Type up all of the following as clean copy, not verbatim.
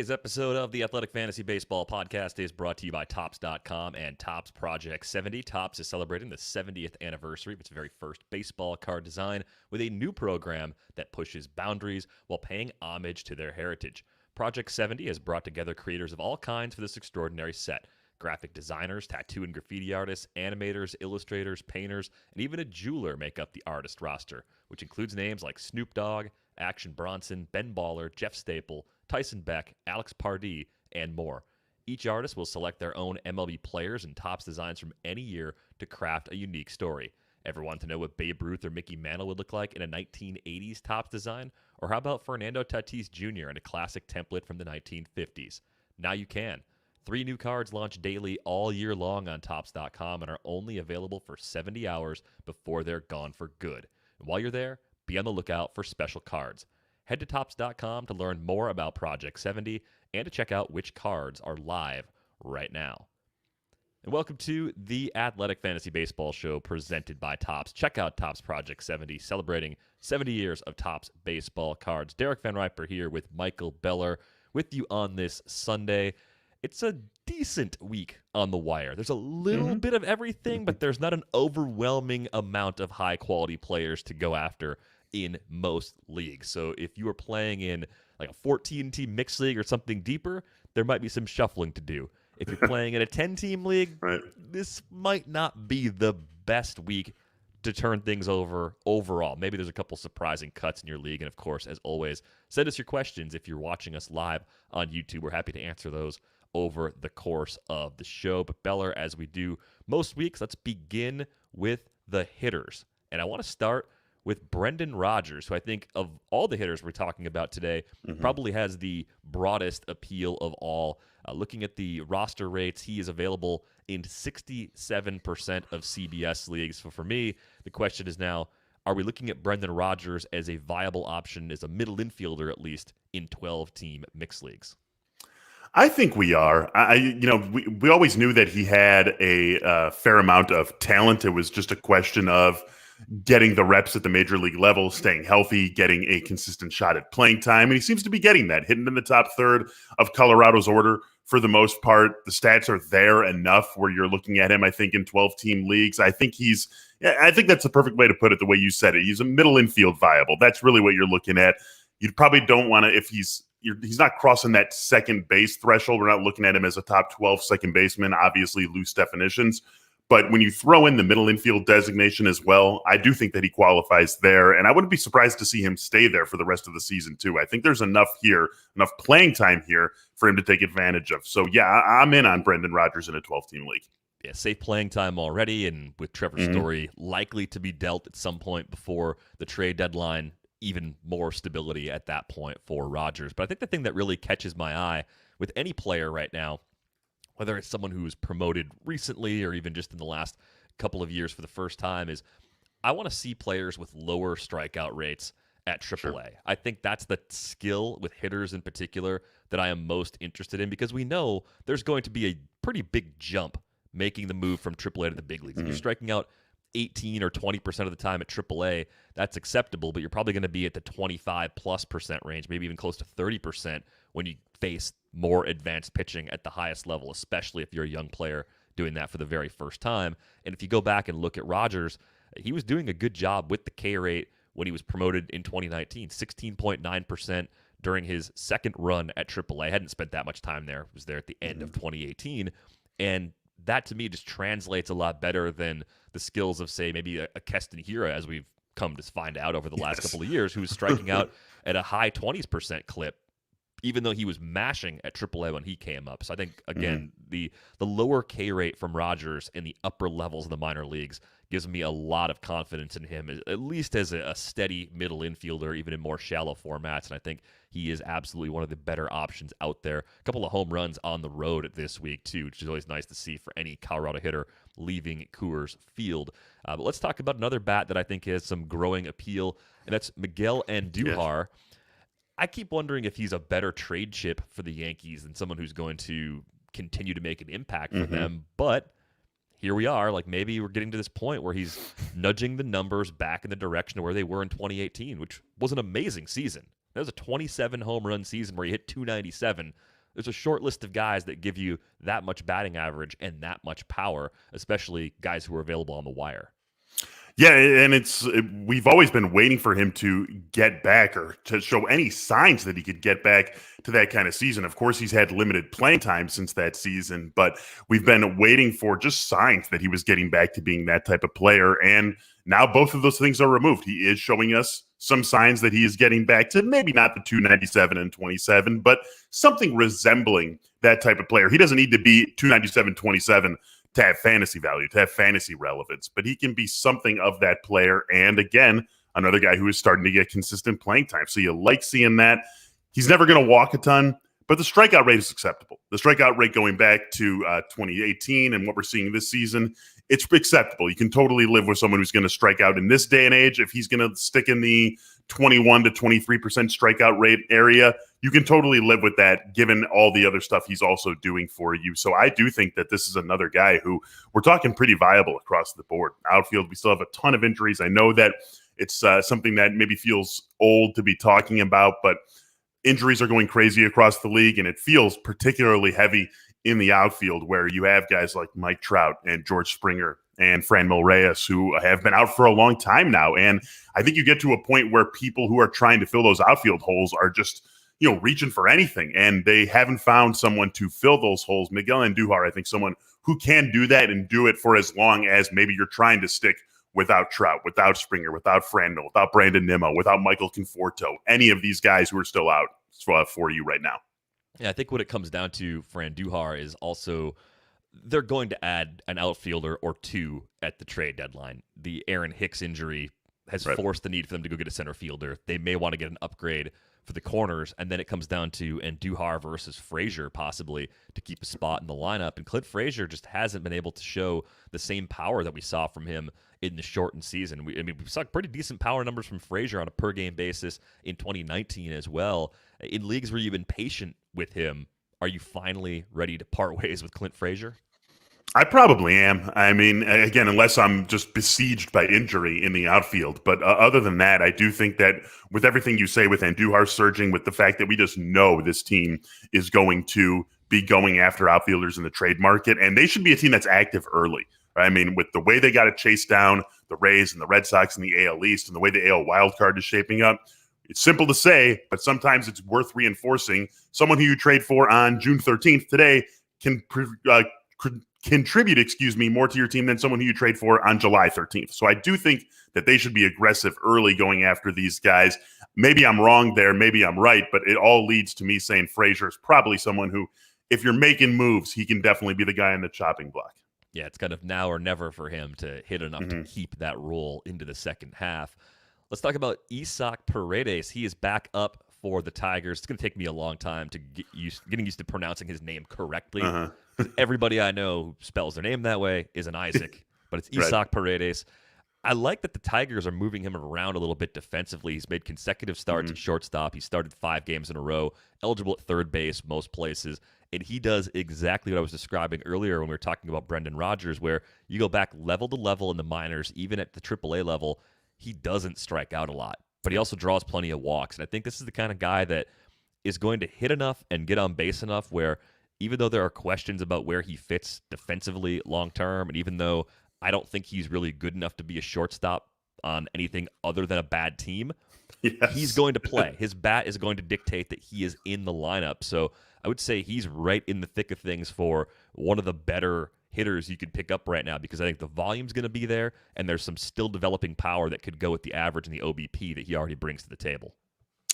Today's episode of the Athletic Fantasy Baseball Podcast is brought to you by Topps.com and Topps Project 70. Topps is celebrating the 70th anniversary of its very first baseball card design with a new program that pushes boundaries while paying homage to their heritage. Project 70 has brought together creators of all kinds for this extraordinary set. Graphic designers, tattoo and graffiti artists, animators, illustrators, painters, and even a jeweler make up the artist roster, which includes names like Snoop Dogg, Action Bronson, Ben Baller, Jeff Staple, Tyson Beck, Alex Pardee, and more. Each artist will select their own MLB players and Topps designs from any year to craft a unique story. Ever want to know what Babe Ruth or Mickey Mantle would look like in a 1980s Topps design? Or how about Fernando Tatis Jr. in a classic template from the 1950s? Now you can. 3 new cards launch daily all year long on Topps.com and are only available for 70 hours before they're gone for good. And while you're there, be on the lookout for special cards. Head to Topps.com to learn more about Project 70 and to check out which cards are live right now. And welcome to the Athletic Fantasy Baseball Show presented by Topps. Check out Topps Project 70, celebrating 70 years of Topps baseball cards. Derek Van Riper here with Michael Beller with you on this Sunday. It's a decent week on the wire. There's a little bit of everything, but there's not an overwhelming amount of high-quality players to go after in most leagues. So if you are playing in like a 14-team mixed league or something deeper, there might be some shuffling to do. If you're playing in a 10-team league, this might not be the best week to turn things over overall. Maybe there's a couple surprising cuts in your league. And of course, as always, send us your questions if you're watching us live on YouTube. We're happy to answer those over the course of the show. But Beller, as we do most weeks, let's begin with the hitters. And I want to start with Brendan Rodgers, who I think of all the hitters we're talking about today, probably has the broadest appeal of all. Looking at the roster rates, he is available in 67% of CBS leagues. So for me, the question is now, are we looking at Brendan Rodgers as a viable option, as a middle infielder at least, in 12-team mixed leagues? I think we are. We always knew that he had a fair amount of talent. It was just a question of getting the reps at the major league level, staying healthy, getting a consistent shot at playing time. And he seems to be getting that, hitting in the top third of Colorado's order for the most part. The stats are there enough where you're looking at him, I think, in 12-team leagues. I think that's the perfect way to put it, the way you said it. He's a middle infield viable. That's really what you're looking at. You probably don't want to, if he's not crossing that second base threshold. We're not looking at him as a top 12 second baseman, obviously loose definitions. But when you throw in the middle infield designation as well, I do think that he qualifies there. And I wouldn't be surprised to see him stay there for the rest of the season, too. I think there's enough playing time here for him to take advantage of. So, yeah, I'm in on Brendan Rodgers in a 12-team league. Yeah, safe playing time already, and with Trevor Story likely to be dealt at some point before the trade deadline, even more stability at that point for Rodgers. But I think the thing that really catches my eye with any player right now, whether it's someone who's promoted recently or even just in the last couple of years for the first time, is I want to see players with lower strikeout rates at AAA. Sure. I think that's the skill with hitters in particular that I am most interested in, because we know there's going to be a pretty big jump making the move from AAA to the big leagues. If you're striking out 18 or 20% of the time at AAA, that's acceptable, but you're probably going to be at the 25+% range, maybe even close to 30% when you face more advanced pitching at the highest level, especially if you're a young player doing that for the very first time. And if you go back and look at Rodgers, he was doing a good job with the K rate when he was promoted in 2019, 16.9% during his second run at AAA. Hadn't spent that much time there. Was there at the end of 2018. And that, to me, just translates a lot better than the skills of, say, maybe a Keston Hiura, as we've come to find out over the last couple of years, who's striking out at a high 20% clip, even though he was mashing at AAA when he came up. So I think, again, the lower K rate from Rodgers in the upper levels of the minor leagues gives me a lot of confidence in him, at least as a steady middle infielder, even in more shallow formats. And I think he is absolutely one of the better options out there. A couple of home runs on the road this week, too, which is always nice to see for any Colorado hitter leaving Coors Field. But let's talk about another bat that I think has some growing appeal, and that's Miguel Andújar. Yes. I keep wondering if he's a better trade chip for the Yankees than someone who's going to continue to make an impact for them. But here we are. Like, maybe we're getting to this point where he's nudging the numbers back in the direction of where they were in 2018, which was an amazing season. That was a 27 home run season where he hit 297. There's a short list of guys that give you that much batting average and that much power, especially guys who are available on the wire. Yeah, and we've always been waiting for him to get back or to show any signs that he could get back to that kind of season. Of course, he's had limited playing time since that season, but we've been waiting for just signs that he was getting back to being that type of player. And now both of those things are removed. He is showing us some signs that he is getting back to maybe not the 297 and 27, but something resembling that type of player. He doesn't need to be 297, 27 to have fantasy value, to have fantasy relevance, but he can be something of that player. And again, another guy who is starting to get consistent playing time. So you like seeing that. He's never going to walk a ton, but the strikeout rate is acceptable. The strikeout rate going back to 2018 and what we're seeing this season, it's acceptable. You can totally live with someone who's going to strike out in this day and age. If he's going to stick in the 21 to 23% strikeout rate area, you can totally live with that given all the other stuff he's also doing for you. So I do think that this is another guy who we're talking pretty viable across the board. Outfield, we still have a ton of injuries. I know that it's something that maybe feels old to be talking about, but injuries are going crazy across the league, and it feels particularly heavy in the outfield where you have guys like Mike Trout and George Springer and Franmil Reyes who have been out for a long time now. And I think you get to a point where people who are trying to fill those outfield holes are just, reaching for anything, and they haven't found someone to fill those holes. Miguel Andújar, I think, someone who can do that and do it for as long as maybe you're trying to stick without Trout, without Springer, without Franmil, without Brandon Nimmo, without Michael Conforto, any of these guys who are still out for you right now. Yeah, I think what it comes down to for Andújar is also they're going to add an outfielder or two at the trade deadline. The Aaron Hicks injury has forced the need for them to go get a center fielder. They may want to get an upgrade for the corners, and then it comes down to Andújar versus Frazier possibly to keep a spot in the lineup. And Clint Frazier just hasn't been able to show the same power that we saw from him in the shortened season. We saw pretty decent power numbers from Frazier on a per-game basis in 2019 as well. In leagues where you've been patient with him, are you finally ready to part ways with Clint Frazier? I probably am. I mean, again, unless I'm just besieged by injury in the outfield. But other than that, I do think that with everything you say with Andújar surging, with the fact that we just know this team is going to be going after outfielders in the trade market, and they should be a team that's active early. Right? I mean, with the way they got to chase down the Rays and the Red Sox in the AL East and the way the AL wildcard is shaping up, it's simple to say, but sometimes it's worth reinforcing. Someone who you trade for on June 13th today can contribute, more to your team than someone who you trade for on July 13th. So I do think that they should be aggressive early going after these guys. Maybe I'm wrong there, maybe I'm right, but it all leads to me saying Frazier is probably someone who, if you're making moves, he can definitely be the guy on the chopping block. Yeah, it's kind of now or never for him to hit enough to keep that role into the second half. Let's talk about Isak Paredes. He is back up for the Tigers. It's going to take me a long time to getting used to pronouncing his name correctly. Everybody I know who spells their name that way is an Isaac, but it's Isak Paredes. I like that the Tigers are moving him around a little bit defensively. He's made consecutive starts at shortstop. He started 5 games in a row, eligible at third base most places, and he does exactly what I was describing earlier when we were talking about Brendan Rodgers, where you go back level to level in the minors, even at the AAA level, he doesn't strike out a lot, but he also draws plenty of walks. And I think this is the kind of guy that is going to hit enough and get on base enough where even though there are questions about where he fits defensively long-term, and even though I don't think he's really good enough to be a shortstop on anything other than a bad team, he's going to play. His bat is going to dictate that he is in the lineup. So I would say he's right in the thick of things for one of the better hitters you could pick up right now, because I think the volume's going to be there, and there's some still developing power that could go with the average and the OBP that he already brings to the table.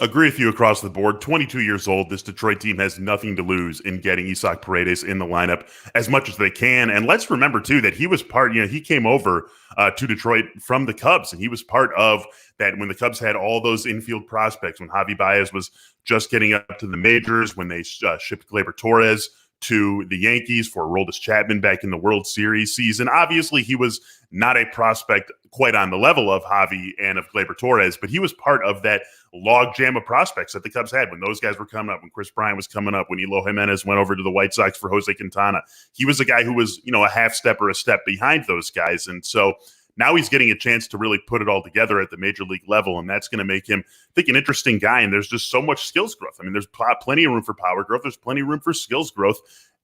Agree with you across the board. 22 years old. This Detroit team has nothing to lose in getting Isak Paredes in the lineup as much as they can. And let's remember, too, that he was he came over to Detroit from the Cubs, and he was part of that when the Cubs had all those infield prospects, when Javi Baez was just getting up to the majors, when they shipped Gleyber Torres to the Yankees for Aroldis Chapman back in the World Series season. Obviously, he was not a prospect quite on the level of Javi and of Gleyber Torres, but he was part of that log jam of prospects that the Cubs had when those guys were coming up, when Chris Bryant was coming up, when Eloy Jimenez went over to the White Sox for Jose Quintana. He was a guy who was, a half step or a step behind those guys. And so Now he's getting a chance to really put it all together at the major league level, and that's going to make him, I think, an interesting guy. And there's just so much skills growth. I mean, there's plenty of room for power growth. There's plenty of room for skills growth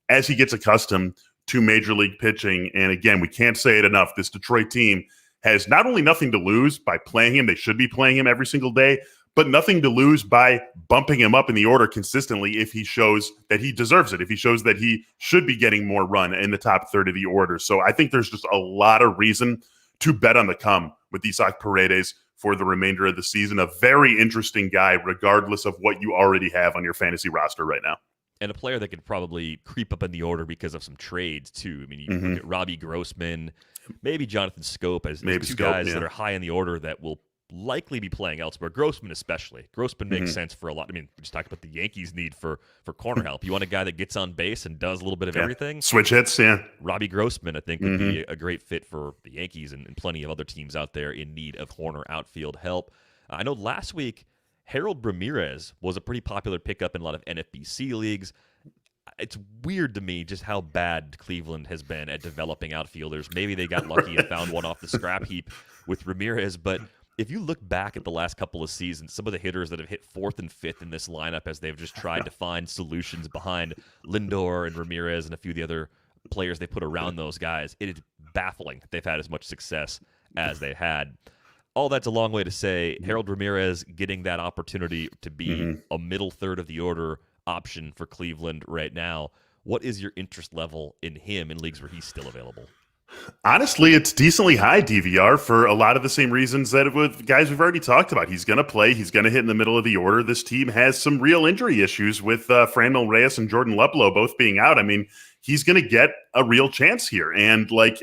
as he gets accustomed to major league pitching. And again, we can't say it enough. This Detroit team has not only nothing to lose by playing him, they should be playing him every single day, but nothing to lose by bumping him up in the order consistently if he shows that he deserves it, if he shows that he should be getting more run in the top third of the order. So I think there's just a lot of reason to bet on the come with Isak Paredes for the remainder of the season. A very interesting guy, regardless of what you already have on your fantasy roster right now. And a player that could probably creep up in the order because of some trades, too. I mean, you look at Robbie Grossman, maybe Jonathan Scope as two guys that are high in the order that will likely be playing elsewhere. Grossman especially. Grossman makes sense for a lot. I mean, we just talked about the Yankees' need for corner help. You want a guy that gets on base and does a little bit of everything? Switch hits, Robbie Grossman, I think, would be a great fit for the Yankees and plenty of other teams out there in need of corner outfield help. I know last week, Harold Ramirez was a pretty popular pickup in a lot of NFBC leagues. It's weird to me just how bad Cleveland has been at developing outfielders. Maybe they got lucky and found one off the scrap heap with Ramirez, but if you look back at the last couple of seasons, some of the hitters that have hit fourth and fifth in this lineup as they've just tried to find solutions behind Lindor and Ramirez and a few of the other players they put around those guys, it is baffling that they've had as much success as they had. All that's a long way to say Harold Ramirez getting that opportunity to be a middle third of the order option for Cleveland right now. What is your interest level in him in leagues where he's still available? Honestly, it's decently high DVR for a lot of the same reasons that with guys we've already talked about. He's going to play. He's going to hit in the middle of the order. This team has some real injury issues with Franmil Reyes and Jordan Luplow both being out. I mean, he's going to get a real chance here. And like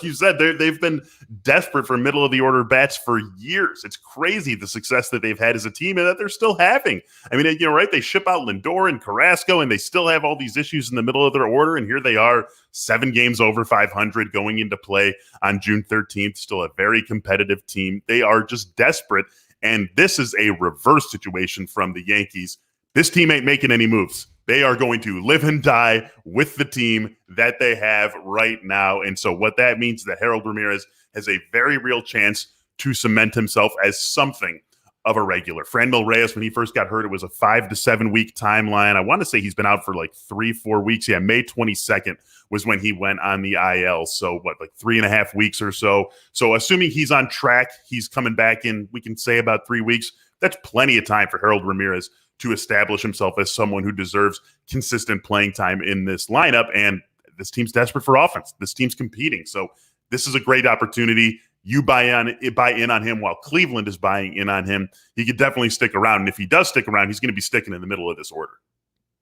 you said, they've been desperate for middle of the order bats for years. It's crazy the success that they've had as a team and that they're still having. I mean, right? They ship out Lindor and Carrasco and they still have all these issues in the middle of their order. And here they are, 7 games over 500 going into play on June 13th. Still a very competitive team. They are just desperate. And this is a reverse situation from the Yankees. This team ain't making any moves. They are going to live and die with the team that they have right now. And so what that means is that Harold Ramirez has a very real chance to cement himself as something of a regular. Franmil Reyes, when he first got hurt, it was a 5 to 7 week timeline. I want to say he's been out for like 3-4 weeks. Yeah, May 22nd was when he went on the IL. So like 3.5 weeks or so. So assuming he's on track, he's coming back in, we can say about 3 weeks. That's plenty of time for Harold Ramirez to establish himself as someone who deserves consistent playing time in this lineup. And this team's desperate for offense. This team's competing. So this is a great opportunity. You buy in on him while Cleveland is buying in on him. He could definitely stick around. And if he does stick around, he's going to be sticking in the middle of this order.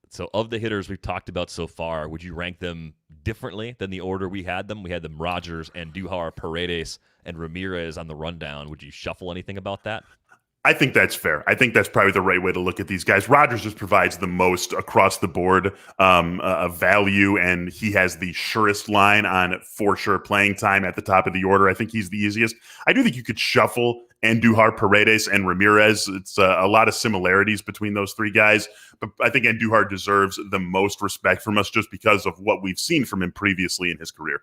So of the hitters we've talked about so far, would you rank them differently than the order we had them? We had them Rogers, Andújar, Paredes, and Ramirez on the rundown. Would you shuffle anything about that? I think that's fair. I think that's probably the right way to look at these guys. Rogers just provides the most across the board value, and he has the surest line on for sure playing time at the top of the order. I think he's the easiest. I do think you could shuffle Andújar, Paredes, and Ramirez. It's a lot of similarities between those three guys, but I think Andújar deserves the most respect from us just because of what we've seen from him previously in his career.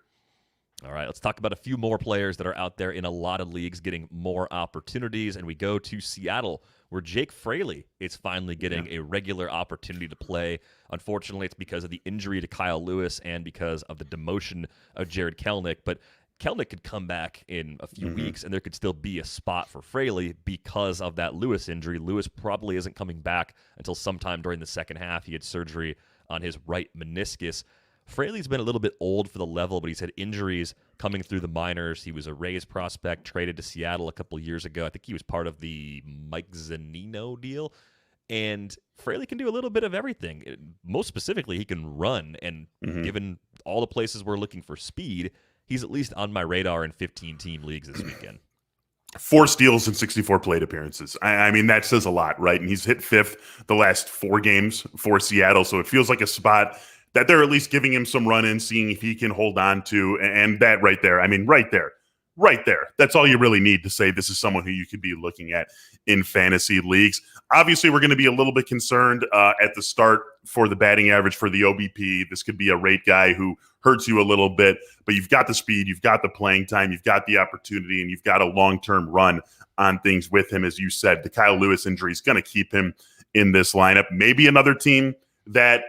All right, let's talk about a few more players that are out there in a lot of leagues getting more opportunities, and we go to Seattle, where Jake Fraley is finally getting a regular opportunity to play. Unfortunately, it's because of the injury to Kyle Lewis and because of the demotion of Jared Kelenic, but Kelenic could come back in a few weeks, and there could still be a spot for Fraley because of that Lewis injury. Lewis probably isn't coming back until sometime during the second half. He had surgery on his right meniscus. Fraley's been a little bit old for the level, but he's had injuries coming through the minors. He was a Rays prospect, traded to Seattle a couple years ago. I think he was part of the Mike Zunino deal. And Fraley can do a little bit of everything. Most specifically, he can run. And given all the places we're looking for speed, he's at least on my radar in 15-team leagues this weekend. 4 steals and 64 plate appearances. I mean, that says a lot, right? And he's hit 5th the last 4 games for Seattle. So it feels like a spot that they're at least giving him some run in, seeing if he can hold on to. And that right there, I mean, right there. That's all you really need to say this is someone who you could be looking at in fantasy leagues. Obviously, we're going to be a little bit concerned at the start for the batting average for the OBP. This could be a rate guy who hurts you a little bit, but you've got the speed, you've got the playing time, you've got the opportunity, and you've got a long-term run on things with him. As you said, the Kyle Lewis injury is going to keep him in this lineup. Maybe another team that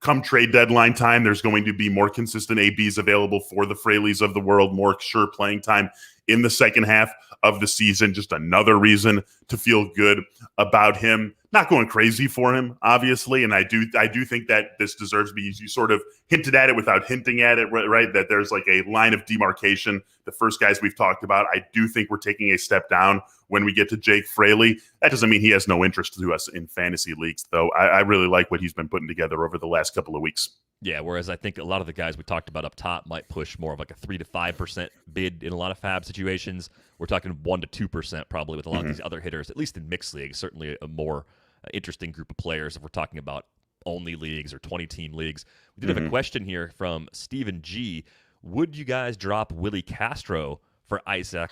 come trade deadline time, there's going to be more consistent ABs available for the Fraleys of the world, more sure playing time in the second half of the season. Just another reason to feel good about him. Not going crazy for him, obviously, and I do think that this deserves to be. You sort of hinted at it without hinting at it, right? That there's like a line of demarcation. The first guys we've talked about, I do think we're taking a step down when we get to Jake Fraley. That doesn't mean he has no interest to us in fantasy leagues, though. I really like what he's been putting together over the last couple of weeks. Yeah, whereas I think a lot of the guys we talked about up top might push more of like a 3 to 5% bid in a lot of FAB situations. We're talking 1 to 2% probably with a lot of these other hitters, at least in mixed leagues. Certainly a more interesting group of players if we're talking about only leagues or 20-team leagues. We did have a question here from Stephen G. Would you guys drop Willie Castro for Isak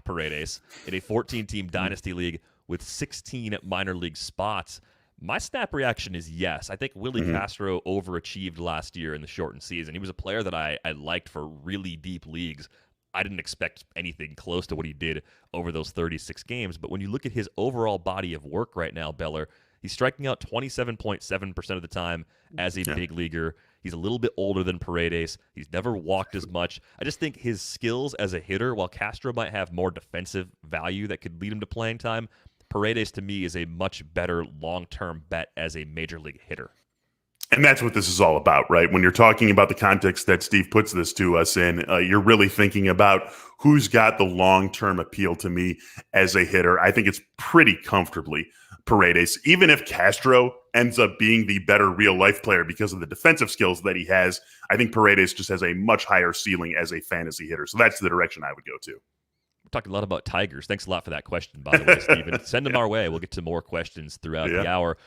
Paredes in a 14-team dynasty league with 16 minor league spots? My snap reaction is yes. I think Willie Castro overachieved last year in the shortened season. He was a player that I liked for really deep leagues. I didn't expect anything close to what he did over those 36 games. But when you look at his overall body of work right now, Beller, he's striking out 27.7% of the time as a big leaguer. He's a little bit older than Paredes. He's never walked as much. I just think his skills as a hitter, while Castro might have more defensive value that could lead him to playing time, Paredes to me is a much better long-term bet as a major league hitter. And that's what this is all about, right? When you're talking about the context that Steve puts this to us in, you're really thinking about who's got the long-term appeal to me as a hitter. I think it's pretty comfortably Paredes. Even if Castro ends up being the better real-life player because of the defensive skills that he has, I think Paredes just has a much higher ceiling as a fantasy hitter. So that's the direction I would go to. We're talking a lot about Tigers. Thanks a lot for that question, by the way, Steven. Send them our way. We'll get to more questions throughout the hour.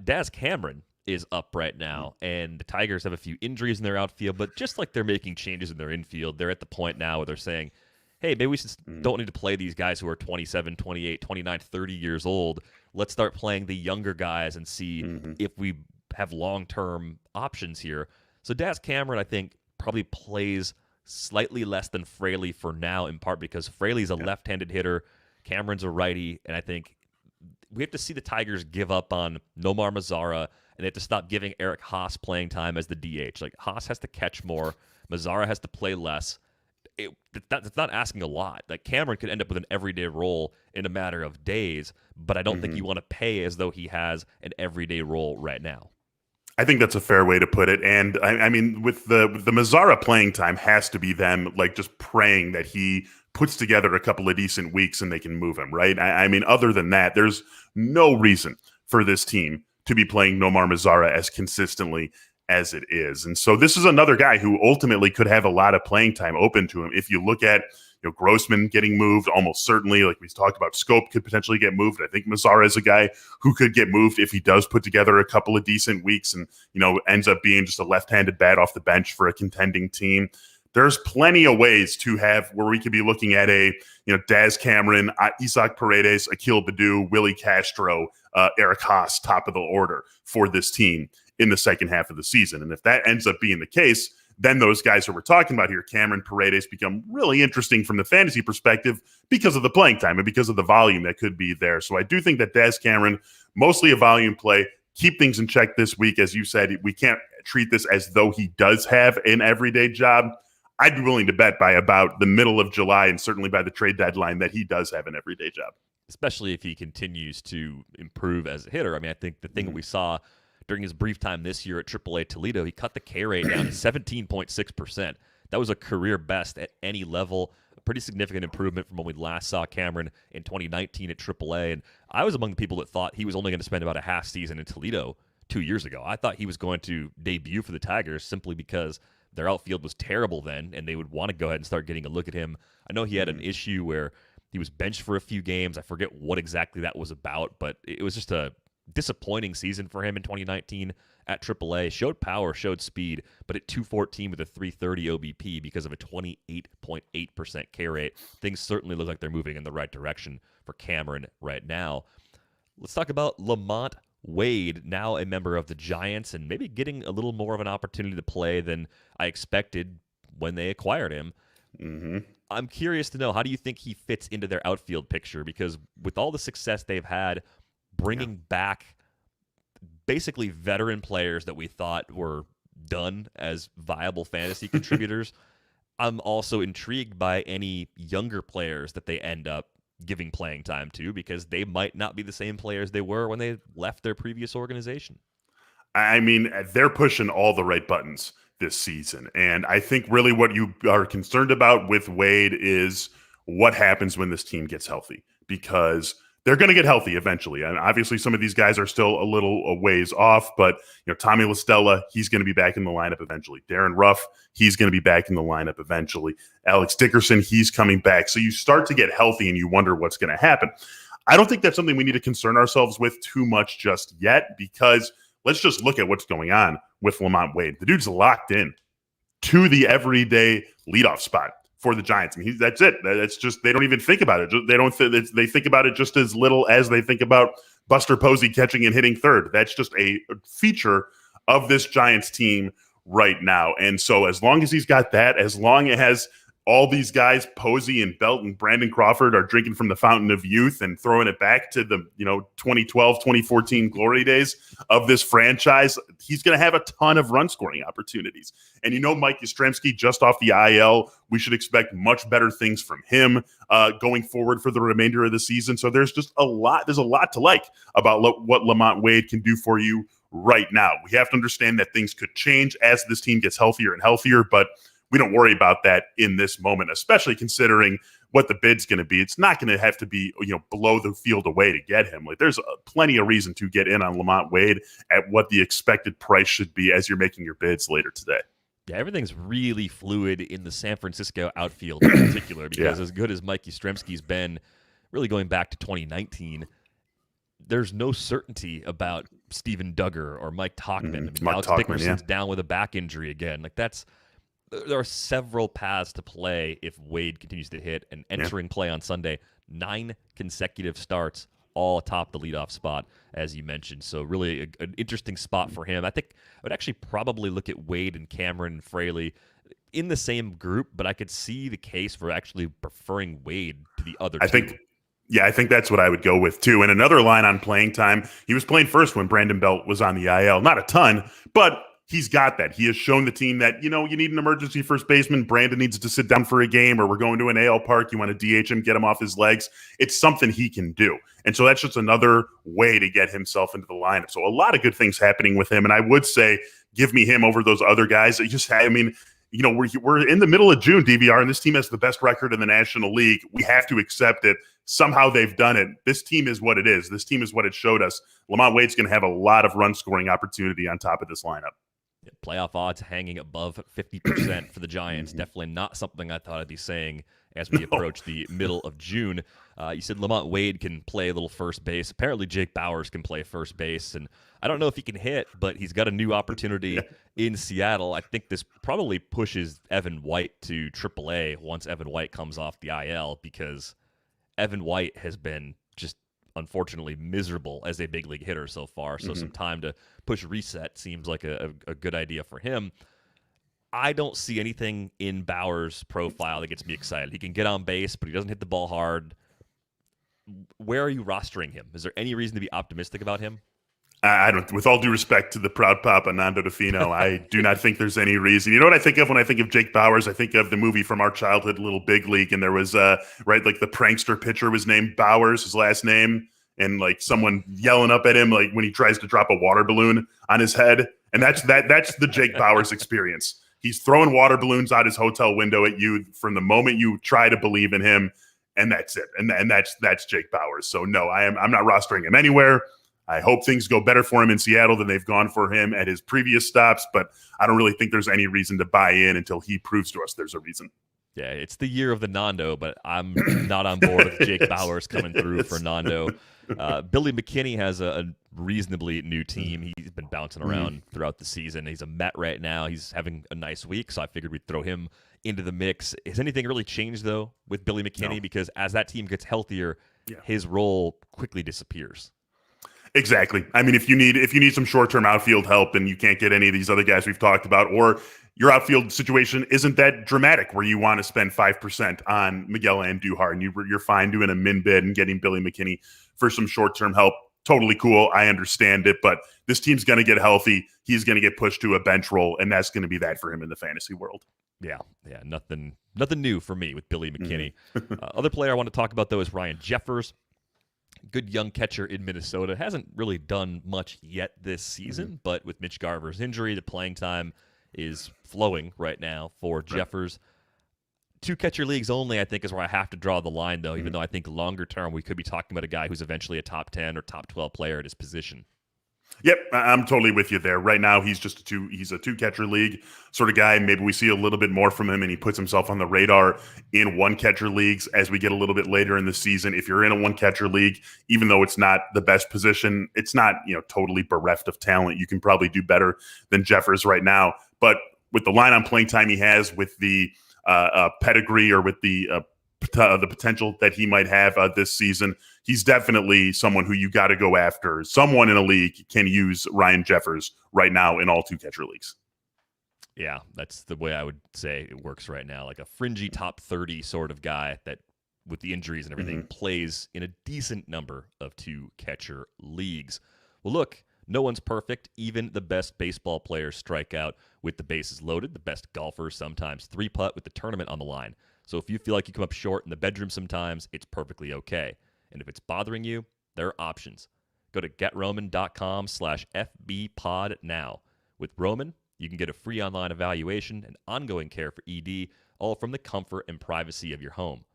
Daz Cameron is up right now, and the Tigers have a few injuries in their outfield, but just like they're making changes in their infield, they're at the point now where they're saying, hey, maybe we don't need to play these guys who are 27, 28, 29, 30 years old. Let's start playing the younger guys and see if we have long-term options here. So Daz Cameron, I think, probably plays slightly less than Fraley for now, in part because Fraley's a left-handed hitter, Cameron's a righty, and I think we have to see the Tigers give up on Nomar Mazara, and they have to stop giving Eric Haas playing time as the DH. Like, Haas has to catch more. Mazara has to play less. That's not asking a lot. Like, Cameron could end up with an everyday role in a matter of days, but I don't think you want to pay as though he has an everyday role right now. I think that's a fair way to put it. And I mean, with the Mazara playing time has to be them like just praying that he puts together a couple of decent weeks and they can move him, right? I mean, other than that, there's no reason for this team to be playing Nomar Mazara as consistently as it is. And so this is another guy who ultimately could have a lot of playing time open to him. If you look at Grossman getting moved, almost certainly, like we talked about, Scope could potentially get moved. I think Mazara is a guy who could get moved if he does put together a couple of decent weeks and, ends up being just a left-handed bat off the bench for a contending team. There's plenty of ways to have where we could be looking at a, Daz Cameron, Isak Paredes, Akil Baddoo, Willie Castro, Eric Haas, top of the order for this team in the second half of the season. And if that ends up being the case, then those guys who we're talking about here, Cameron, Paredes, become really interesting from the fantasy perspective because of the playing time and because of the volume that could be there. So I do think that Daz Cameron, mostly a volume play, keep things in check this week. As you said, we can't treat this as though he does have an everyday job. I'd be willing to bet by about the middle of July and certainly by the trade deadline that he does have an everyday job. Especially if he continues to improve as a hitter. I mean, I think the thing we saw during his brief time this year at AAA Toledo, he cut the K rate down to 17.6%. That was a career best at any level. A pretty significant improvement from when we last saw Cameron in 2019 at AAA. And I was among the people that thought he was only going to spend about a half season in Toledo 2 years ago. I thought he was going to debut for the Tigers simply because their outfield was terrible then, and they would want to go ahead and start getting a look at him. I know he had an issue where he was benched for a few games. I forget what exactly that was about, but it was just a disappointing season for him in 2019 at AAA. Showed power, showed speed, but at 214 with a 330 OBP because of a 28.8% K rate. Things certainly look like they're moving in the right direction for Cameron right now. Let's talk about Lamont Wade, now a member of the Giants and maybe getting a little more of an opportunity to play than I expected when they acquired him. Mm-hmm. I'm curious to know, how do you think he fits into their outfield picture? Because with all the success they've had bringing back basically veteran players that we thought were done as viable fantasy contributors, I'm also intrigued by any younger players that they end up giving playing time to, because they might not be the same players they were when they left their previous organization. I mean, they're pushing all the right buttons this season. And I think really what you are concerned about with Wade is what happens when this team gets healthy, because they're going to get healthy eventually. And obviously some of these guys are still a little ways off, but Tommy La Stella, he's going to be back in the lineup eventually. Darren Ruff, he's going to be back in the lineup eventually. Alex Dickerson, he's coming back. So you start to get healthy and you wonder what's going to happen. I don't think that's something we need to concern ourselves with too much just yet, because let's just look at what's going on with Lamont Wade. The dude's locked in to the everyday leadoff spot for the Giants. I mean, that's it. That's just, they don't even think about it. They think about it just as little as they think about Buster Posey catching and hitting third. That's just a feature of this Giants team right now. And so as long as he's got that, as long as all these guys, Posey and Belt and Brandon Crawford, are drinking from the fountain of youth and throwing it back to the 2012, 2014 glory days of this franchise, he's going to have a ton of run scoring opportunities. And Mike Yastrzemski, just off the IL, we should expect much better things from him going forward for the remainder of the season. So there's just a lot to like about what Lamont Wade can do for you right now. We have to understand that things could change as this team gets healthier and healthier, but we don't worry about that in this moment, especially considering what the bid's going to be. It's not going to have to be, below the field away to get him. Like, there's plenty of reason to get in on Lamont Wade at what the expected price should be as you're making your bids later today. Yeah, everything's really fluid in the San Francisco outfield in particular, because as good as Mike Yastrzemski's been, really going back to 2019, there's no certainty about Steven Duggar or Mike Tauchman. Alex Dickerson's down with a back injury again. There are several paths to play if Wade continues to hit, and entering play on Sunday, 9 consecutive starts, all atop the leadoff spot, as you mentioned. So really an interesting spot for him. I think I would actually probably look at Wade and Cameron and Fraley in the same group, but I could see the case for actually preferring Wade to the other two. I think that's what I would go with too. And another line on playing time, he was playing first when Brandon Belt was on the IL. Not a ton, but he's got that. He has shown the team that, you need an emergency first baseman. Brandon needs to sit down for a game, or we're going to an AL park. You want to DH him, get him off his legs. It's something he can do. And so that's just another way to get himself into the lineup. So a lot of good things happening with him. And I would say, give me him over those other guys. We're in the middle of June, DVR, and this team has the best record in the National League. We have to accept it. Somehow they've done it. This team is what it is. This team is what it showed us. Lamont Wade's going to have a lot of run scoring opportunity on top of this lineup. Playoff odds hanging above 50% for the Giants. Definitely not something I thought I'd be saying as we approach the middle of June. You said Lamont Wade can play a little first base. Apparently Jake Bauers can play first base, and I don't know if he can hit, but he's got a new opportunity in Seattle. I think this probably pushes Evan White to AAA once Evan White comes off the IL, because Evan White has been just unfortunately miserable as a big league hitter so far. So some time to push reset seems like a good idea for him. I don't see anything in Bauer's profile that gets me excited. He can get on base, but he doesn't hit the ball hard. Where are you rostering him? Is there any reason to be optimistic about him? I don't. With all due respect to the proud papa, Nando DeFino, I do not think there's any reason. You know what I think of when I think of Jake Bauers? I think of the movie from our childhood, Little Big League, and there was the prankster pitcher was named Bauers, his last name, and someone yelling up at him when he tries to drop a water balloon on his head, and that's the Jake Bauers experience. He's throwing water balloons out his hotel window at you from the moment you try to believe in him, and that's it. And that's Jake Bauers. So no, I'm not rostering him anywhere. I hope things go better for him in Seattle than they've gone for him at his previous stops, but I don't really think there's any reason to buy in until he proves to us there's a reason. Yeah, it's the year of the Nando, but I'm not on board with Jake Bauers coming through for Nando. Billy McKinney has a reasonably new team. He's been bouncing around throughout the season. He's a Met right now. He's having a nice week, so I figured we'd throw him into the mix. Has anything really changed, though, with Billy McKinney? No. Because as that team gets healthier, his role quickly disappears. Exactly. I mean, if you need some short-term outfield help and you can't get any of these other guys we've talked about, or your outfield situation isn't that dramatic where you want to spend 5% on Miguel Andújar and you're fine doing a min bid and getting Billy McKinney for some short-term help, totally cool. I understand it, but this team's going to get healthy. He's going to get pushed to a bench role, and that's going to be that for him in the fantasy world. Yeah, nothing new for me with Billy McKinney. Other player I want to talk about, though, is Ryan Jeffers. Good young catcher in Minnesota. Hasn't really done much yet this season, but with Mitch Garver's injury, the playing time is flowing right now for Jeffers. 2 catcher leagues only, I think, is where I have to draw the line, though, even though I think longer term we could be talking about a guy who's eventually a top 10 or top 12 player at his position. Yep, I'm totally with you there. Right now, he's a 2 catcher league sort of guy. Maybe we see a little bit more from him, and he puts himself on the radar in 1 catcher leagues as we get a little bit later in the season. If you're in a 1 catcher league, even though it's not the best position, it's not totally bereft of talent. You can probably do better than Jeffers right now. But with the line on playing time he has, with the pedigree or with the potential that he might have this season, he's definitely someone who you got to go after. Someone in a league can use Ryan Jeffers right now in all 2 catcher leagues. Yeah, that's the way I would say it works right now. Like a fringy top 30 sort of guy that, with the injuries and everything, plays in a decent number of 2 catcher leagues. Well, look, no one's perfect. Even the best baseball players strike out with the bases loaded. The best golfers sometimes 3-putt with the tournament on the line. So if you feel like you come up short in the bedroom sometimes, it's perfectly okay. And if it's bothering you, there are options. Go to GetRoman.com/FBPod now. With Roman, you can get a free online evaluation and ongoing care for ED, all from the comfort and privacy of your home.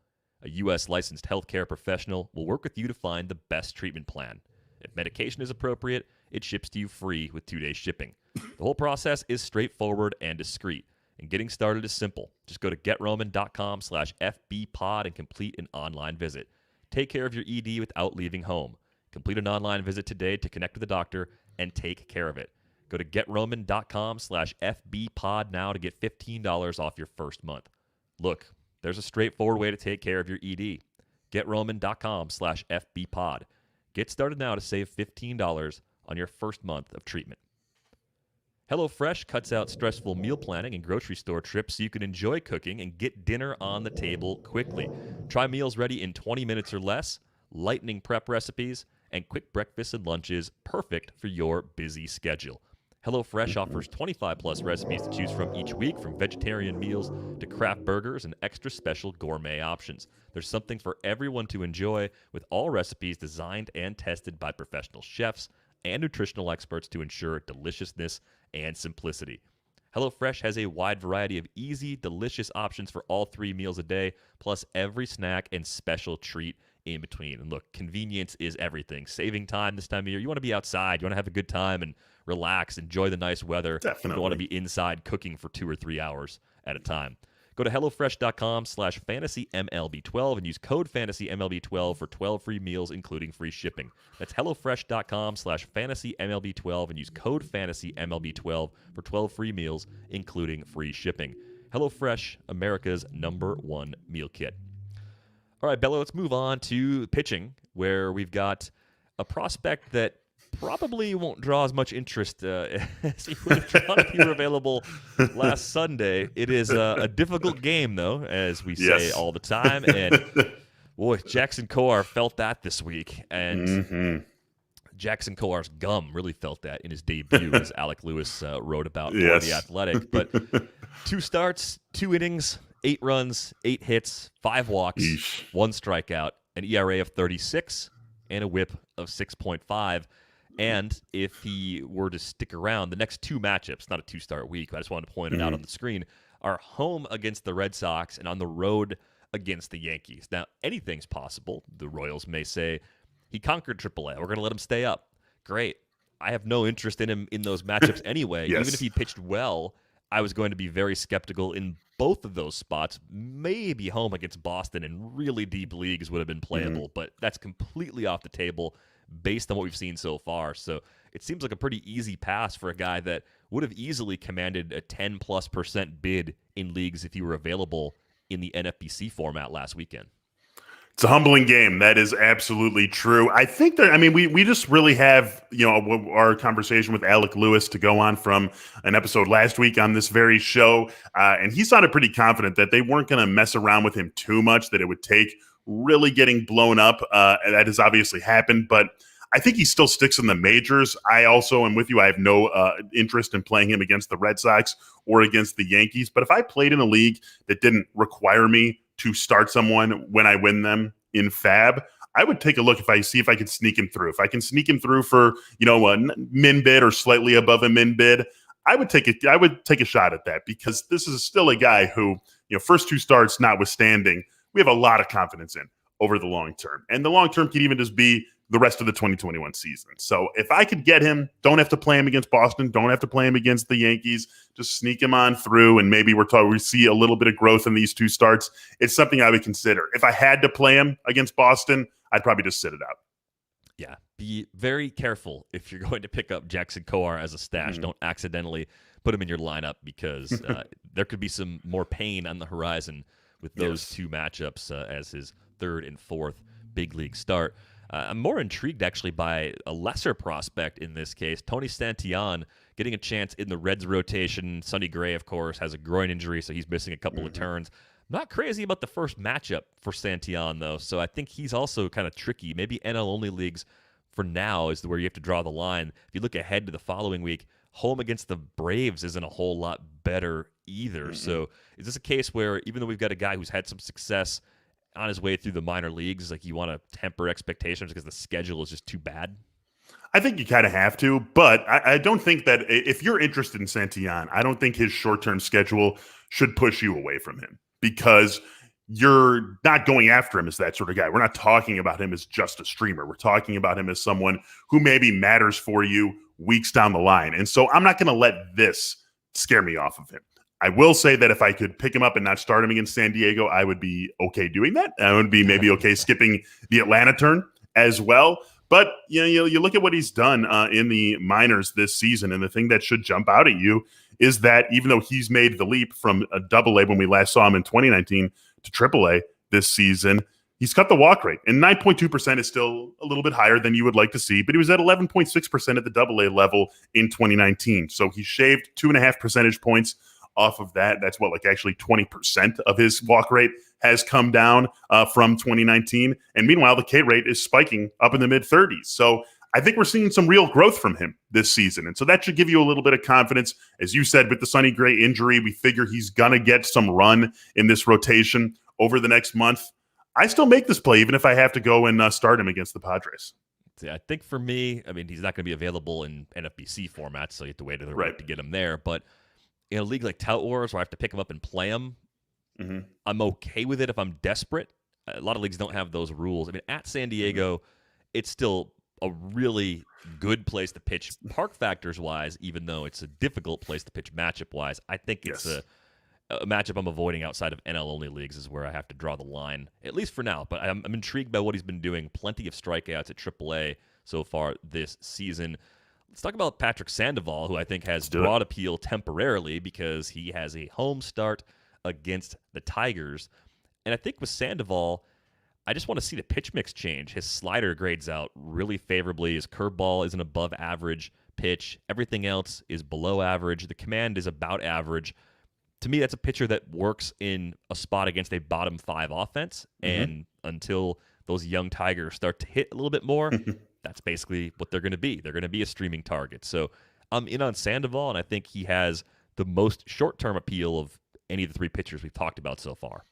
A U.S. licensed healthcare professional will work with you to find the best treatment plan. If medication is appropriate, it ships to you free with 2-day shipping. The whole process is straightforward and discreet. And getting started is simple. Just go to GetRoman.com/FBPod and complete an online visit. Take care of your ED without leaving home. Complete an online visit today to connect with a doctor and take care of it. Go to GetRoman.com/FBPod now to get $15 off your first month. Look, there's a straightforward way to take care of your ED. GetRoman.com/FBPod. Get started now to save $15 on your first month of treatment. HelloFresh cuts out stressful meal planning and grocery store trips so you can enjoy cooking and get dinner on the table quickly. Try meals ready in 20 minutes or less, lightning prep recipes, and quick breakfasts and lunches perfect for your busy schedule. HelloFresh offers 25-plus recipes to choose from each week, from vegetarian meals to craft burgers and extra special gourmet options. There's something for everyone to enjoy, with all recipes designed and tested by professional chefs and nutritional experts to ensure deliciousness and simplicity. HelloFresh has a wide variety of easy, delicious options for all 3 meals a day, plus every snack and special treat in between. And look, convenience is everything. Saving time this time of year. You want to be outside. You want to have a good time and relax, enjoy the nice weather. Definitely. You don't want to be inside cooking for 2 or 3 hours at a time. Go to HelloFresh.com/FantasyMLB12 and use code FantasyMLB12 for 12 free meals, including free shipping. That's HelloFresh.com/FantasyMLB12 and use code FantasyMLB12 for 12 free meals, including free shipping. HelloFresh, America's #1 meal kit. All right, Bello, let's move on to pitching, where we've got a prospect that probably won't draw as much interest as he would have drawn if he were available last Sunday. It is a difficult game, though, as we say all the time. And, boy, Jackson Kowar felt that this week. And Jackson Kowar's gum really felt that in his debut, as Alec Lewis wrote about for The Athletic. But 2 starts, 2 innings, 8 runs, 8 hits, 5 walks, 1 strikeout, an ERA of 36, and a whip of 6.5. And if he were to stick around, the next 2 matchups, not a 2-start week, but I just wanted to point it out on the screen, are home against the Red Sox and on the road against the Yankees. Now, anything's possible. The Royals may say, he conquered AAA. We're going to let him stay up. Great. I have no interest in him in those matchups anyway. Even if he pitched well, I was going to be very skeptical in both of those spots. Maybe home against Boston in really deep leagues would have been playable, but that's completely off the table based on what we've seen so far. So it seems like a pretty easy pass for a guy that would have easily commanded a 10+% bid in leagues if he were available in the NFBC format last weekend. It's a humbling game. That is absolutely true. I think that, I mean, we just really have, our conversation with Alec Lewis to go on from an episode last week on this very show. And he sounded pretty confident that they weren't going to mess around with him too much, that it would take really getting blown up. That has obviously happened, but I think he still sticks in the majors. I also am with you. I have no interest in playing him against the Red Sox or against the Yankees. But if I played in a league that didn't require me to start someone when I win them in FAB, I would take a look if I could sneak him through. If I can sneak him through for, a min bid or slightly above a min bid, I would take a shot at that, because this is still a guy who, first two starts notwithstanding, we have a lot of confidence in over the long term. And the long term could even just be the rest of the 2021 season. So if I could get him, don't have to play him against Boston, don't have to play him against the Yankees, just sneak him on through, and maybe we see a little bit of growth in these two starts, it's something I would consider. If I had to play him against Boston, I'd probably just sit it out. Yeah, be very careful if you're going to pick up Jackson Kowar as a stash. Don't accidentally put him in your lineup, because there could be some more pain on the horizon with those two matchups as his third and fourth big league start. I'm more intrigued, actually, by a lesser prospect in this case, Tony Stanton, getting a chance in the Reds rotation. Sonny Gray, of course, has a groin injury, so he's missing a couple of turns. Not crazy about the first matchup for Stanton, though, so I think he's also kind of tricky. Maybe NL-only leagues for now is where you have to draw the line. If you look ahead to the following week, home against the Braves isn't a whole lot better either. So is this a case where, even though we've got a guy who's had some success on his way through the minor leagues, like, you want to temper expectations because the schedule is just too bad? I think you kind of have to, but I don't think that if you're interested in Stanton, I don't think his short-term schedule should push you away from him, because you're not going after him as that sort of guy. We're not talking about him as just a streamer. We're talking about him as someone who maybe matters for you weeks down the line. And so I'm not going to let this scare me off of him. I will say that if I could pick him up and not start him against San Diego, I would be okay doing that. I would be maybe okay skipping the Atlanta turn as well. But you look at what he's done in the minors this season, and the thing that should jump out at you is that even though he's made the leap from a Double-A when we last saw him in 2019 to Triple-A this season, he's cut the walk rate. And 9.2% is still a little bit higher than you would like to see, but he was at 11.6% at the Double-A level in 2019. So he shaved 2.5 percentage points off of that. That's actually 20% of his walk rate has come down from 2019. And meanwhile, the K rate is spiking up in the mid-30s. So I think we're seeing some real growth from him this season. And so that should give you a little bit of confidence. As you said, with the Sonny Gray injury, we figure he's going to get some run in this rotation over the next month. I still make this play, even if I have to go and start him against the Padres. I think for me, I mean, he's not going to be available in NFBC formats, so you have to wait to the right to get him there. But in a league like Tout Wars, where I have to pick him up and play him, I'm okay with it if I'm desperate. A lot of leagues don't have those rules. I mean, at San Diego, it's still a really good place to pitch park factors-wise, even though it's a difficult place to pitch matchup-wise. I think it's a matchup I'm avoiding outside of NL-only leagues is where I have to draw the line, at least for now. But I'm intrigued by what he's been doing. Plenty of strikeouts at AAA so far this season. Let's talk about Patrick Sandoval, who I think has broad appeal temporarily because he has a home start against the Tigers. And I think with Sandoval, I just want to see the pitch mix change. His slider grades out really favorably. His curveball is an above average pitch. Everything else is below average. The command is about average. To me, that's a pitcher that works in a spot against a bottom five offense. And until those young Tigers start to hit a little bit more, that's basically what they're going to be. They're going to be a streaming target. So I'm in on Sandoval, and I think he has the most short-term appeal of any of the three pitchers we've talked about so far.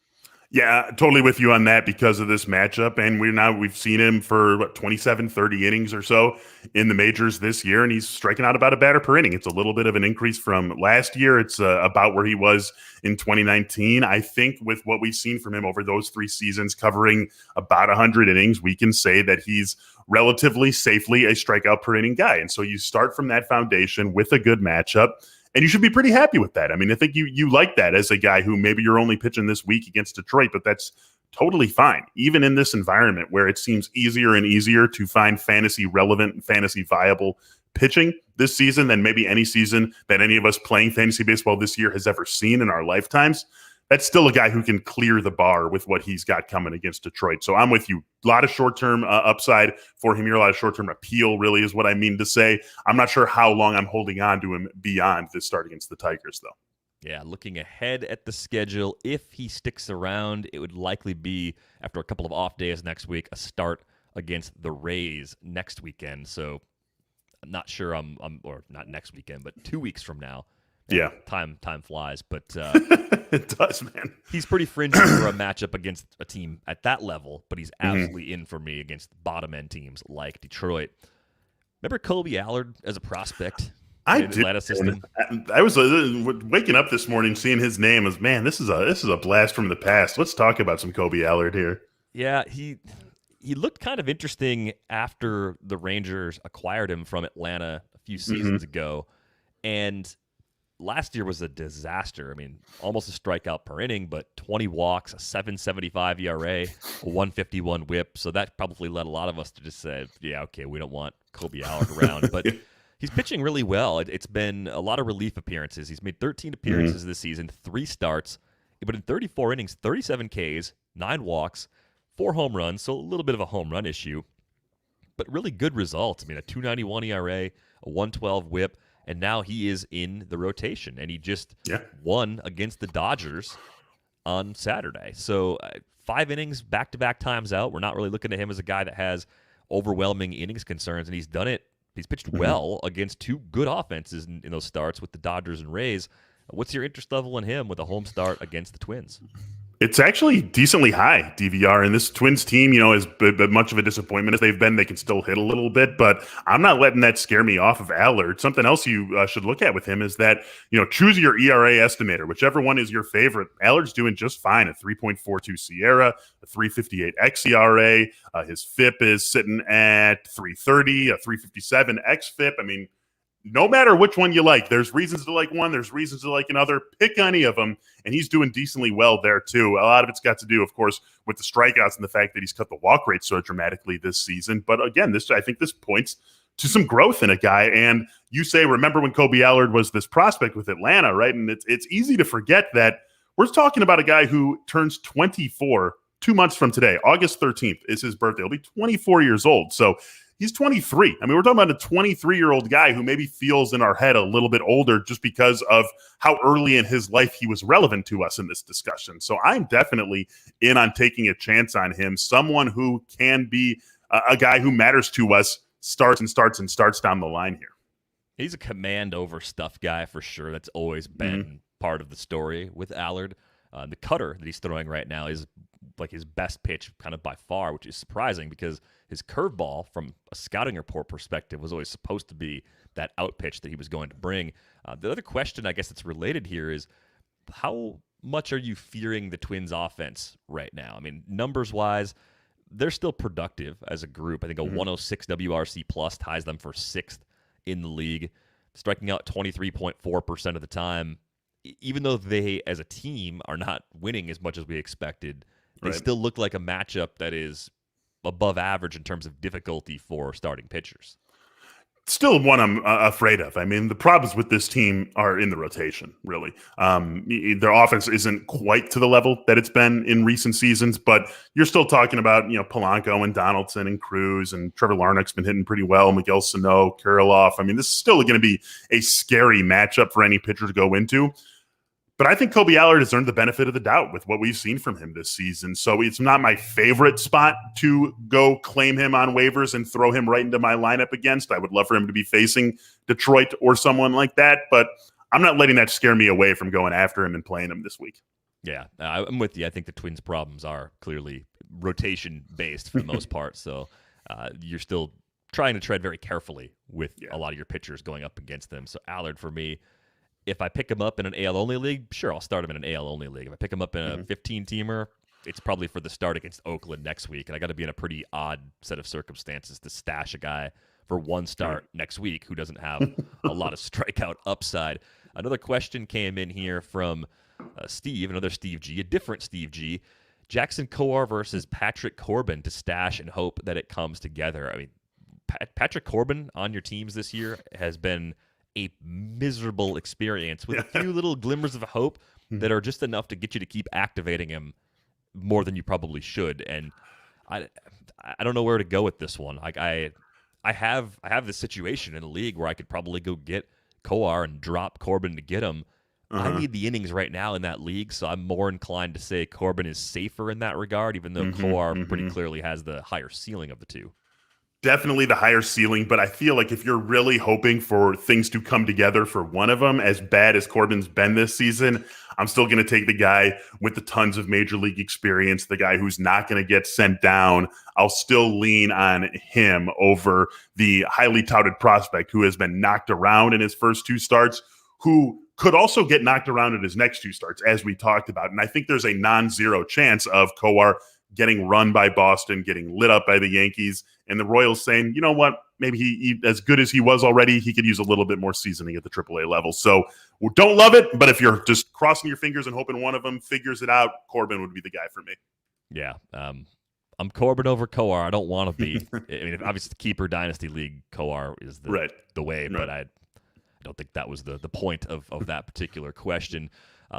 Yeah, totally with you on that because of this matchup. And we've seen him for 27, 30 innings or so in the majors this year, and he's striking out about a batter per inning. It's a little bit of an increase from last year. It's about where he was in 2019. I think with what we've seen from him over those 3 seasons, covering about 100 innings, we can say that he's relatively safely a strikeout per inning guy. And so you start from that foundation with a good matchup. And you should be pretty happy with that. I mean, I think you like that as a guy who maybe you're only pitching this week against Detroit, but that's totally fine. Even in this environment where it seems easier and easier to find fantasy relevant, fantasy viable pitching this season than maybe any season that any of us playing fantasy baseball this year has ever seen in our lifetimes. that's still a guy who can clear the bar with what he's got coming against Detroit. So I'm with you. A lot of short-term upside for him here. A lot of short-term appeal really is what I mean to say. I'm not sure how long I'm holding on to him beyond this start against the Tigers, though. Yeah, looking ahead at the schedule, if he sticks around, it would likely be, after a couple of off days next week, a start against the Rays next weekend. So I'm not sure or not next weekend, but 2 weeks from now. Yeah. Time flies, but it does, man. He's pretty fringy for a matchup against a team at that level, but he's absolutely in for me against bottom-end teams like Detroit. Remember Kolby Allard as a prospect? I do. I was waking up this morning seeing his name as, man, this is a blast from the past. Let's talk about some Kolby Allard here. Yeah, he looked kind of interesting after the Rangers acquired him from Atlanta a few seasons ago, and last year was a disaster. I mean, almost a strikeout per inning, but 20 walks, a 7.75 ERA, a 151 WHIP. So that probably led a lot of us to just say, yeah, okay, we don't want Kolby Allard around. But he's pitching really well. It's been a lot of relief appearances. He's made 13 appearances this season, 3 starts, but in 34 innings, 37 Ks, 9 walks, 4 home runs, so a little bit of a home run issue, but really good results. I mean, a 2.91 ERA, a 112 WHIP, and now he is in the rotation, and he just won against the Dodgers on Saturday. So 5 innings, back-to-back times out. We're not really looking at him as a guy that has overwhelming innings concerns, and he's done it. He's pitched well against 2 good offenses in those starts with the Dodgers and Rays. What's your interest level in him with a home start against the Twins? It's actually decently high, DVR, and this Twins team, as much of a disappointment as they've been, they can still hit a little bit, but I'm not letting that scare me off of Allard. Something else you should look at with him is that, choose your ERA estimator, whichever one is your favorite. Allard's doing just fine, a 3.42 Sierra, a 3.58 xERA. His FIP is sitting at 3.30, a 3.57 xFIP. I mean, no matter which one you like, there's reasons to like one, there's reasons to like another. Pick any of them, and he's doing decently well there too. A lot of it's got to do, of course, with the strikeouts and the fact that he's cut the walk rate so dramatically this season. But again, I think this points to some growth in a guy. And you say, remember when Kolby Allard was this prospect with Atlanta, right? And it's easy to forget that we're talking about a guy who turns 24 2 months from today. August 13th is his birthday. He'll be 24 years old. So he's 23. I mean, we're talking about a 23-year-old guy who maybe feels in our head a little bit older just because of how early in his life he was relevant to us in this discussion. So I'm definitely in on taking a chance on him, someone who can be a guy who matters to us, starts down the line here. He's a command over stuff guy for sure. That's always been part of the story with Allard. The cutter that he's throwing right now is like his best pitch kind of by far, which is surprising because his curveball from a scouting report perspective was always supposed to be that out pitch that he was going to bring. The other question I guess that's related here is how much are you fearing the Twins offense right now? I mean, numbers wise, they're still productive as a group. I think a 106 WRC plus ties them for 6th in the league, striking out 23.4% of the time. Even though they, as a team, are not winning as much as we expected, they still look like a matchup that is above average in terms of difficulty for starting pitchers. Still one I'm afraid of. I mean, the problems with this team are in the rotation, really. Their offense isn't quite to the level that it's been in recent seasons, but you're still talking about, Polanco and Donaldson and Cruz, and Trevor Larnach's been hitting pretty well, Miguel Sano, Kirilloff. I mean, this is still going to be a scary matchup for any pitcher to go into. But I think Kolby Allard has earned the benefit of the doubt with what we've seen from him this season. So it's not my favorite spot to go claim him on waivers and throw him right into my lineup against. I would love for him to be facing Detroit or someone like that, but I'm not letting that scare me away from going after him and playing him this week. Yeah, I'm with you. I think the Twins' problems are clearly rotation-based for the most part. So you're still trying to tread very carefully with a lot of your pitchers going up against them. So Allard, for me, if I pick him up in an AL-only league, sure, I'll start him in an AL-only league. If I pick him up in a 15-teamer, it's probably for the start against Oakland next week, and I got to be in a pretty odd set of circumstances to stash a guy for one start next week who doesn't have a lot of strikeout upside. Another question came in here from Steve, another Steve G, a different Steve G. Jackson Kowar versus Patrick Corbin to stash and hope that it comes together. I mean, Patrick Corbin on your teams this year has been a miserable experience with a few little glimmers of hope. that are just enough to get you to keep activating him more than you probably should. And I don't know where to go with this one. Like I have this situation in the league where I could probably go get Kowar and drop Corbin to get him. I need the innings right now in that league, so I'm more inclined to say Corbin is safer in that regard, even though Kowar pretty clearly has the higher ceiling of the two. Definitely the higher ceiling, but I feel like if you're really hoping for things to come together for one of them, as bad as Corbin's been this season, I'm still going to take the guy with the tons of major league experience, the guy who's not going to get sent down. I'll still lean on him over the highly touted prospect who has been knocked around in his first 2 starts, who could also get knocked around in his next 2 starts, as we talked about. And I think there's a non-zero chance of Kowar getting run by Boston, getting lit up by the Yankees, and the Royals saying, you know what, maybe he as good as he was already, he could use a little bit more seasoning at the AAA level. So don't love it, but if you're just crossing your fingers and hoping one of them figures it out, Corbin would be the guy for me. Yeah, I'm Corbin over Kowar. I don't want to be. I mean, obviously, the keeper dynasty league, Kowar is the way, but I don't think that was the point of that particular question.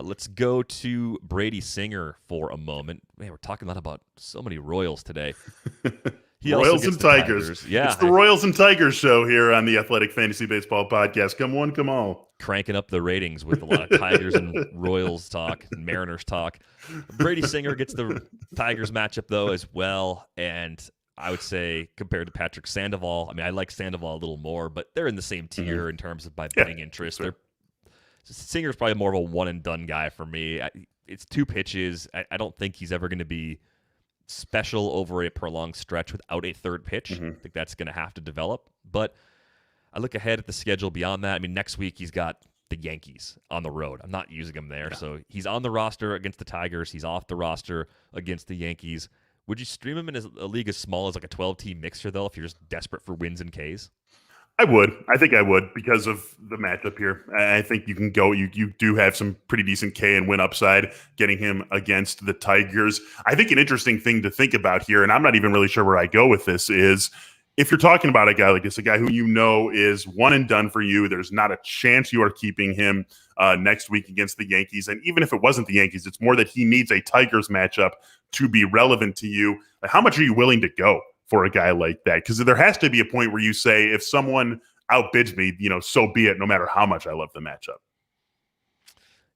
Let's go to Brady Singer for a moment. Man, we're talking a lot about so many Royals today. Royals and Tigers. Yeah, it's the Royals and Tigers show here on the Athletic Fantasy Baseball Podcast. Come on, come all. Cranking up the ratings with a lot of Tigers and Royals talk and Mariners talk. Brady Singer gets the Tigers matchup, though, as well. And I would say compared to Patrick Sandoval, I mean, I like Sandoval a little more, but they're in the same tier in terms of my betting interest. Singer's probably more of a one-and-done guy for me. It's 2 pitches. I don't think he's ever going to be special over a prolonged stretch without a third pitch. I think that's going to have to develop. But I look ahead at the schedule beyond that. I mean, next week he's got the Yankees on the road. I'm not using him there. So he's on the roster against the Tigers. He's off the roster against the Yankees. Would you stream him in a league as small as like a 12-team mixer, though, if you're just desperate for wins and Ks? I would. I think I would because of the matchup here. I think you can go. You do have some pretty decent K and win upside getting him against the Tigers. I think an interesting thing to think about here, and I'm not even really sure where I go with this, is if you're talking about a guy like this, a guy who you know is one and done for you, there's not a chance you are keeping him next week against the Yankees. And even if it wasn't the Yankees, it's more that he needs a Tigers matchup to be relevant to you. How much are you willing to go for a guy like that? Because there has to be a point where you say, if someone outbids me, so be it, no matter how much I love the matchup.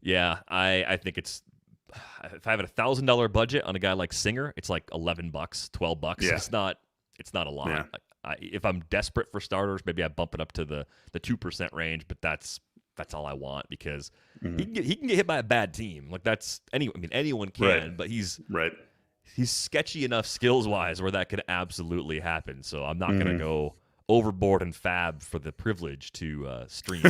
Yeah, I think it's, if I have a $1,000 budget on a guy like Singer, it's like $11, $12. Yeah. It's not a lot. Yeah. If I'm desperate for starters, maybe I bump it up to the 2% range, but that's all I want because he can get hit by a bad team. Like anyone can, but he's sketchy enough skills-wise where that could absolutely happen. So I'm not going to go overboard in FAB for the privilege to stream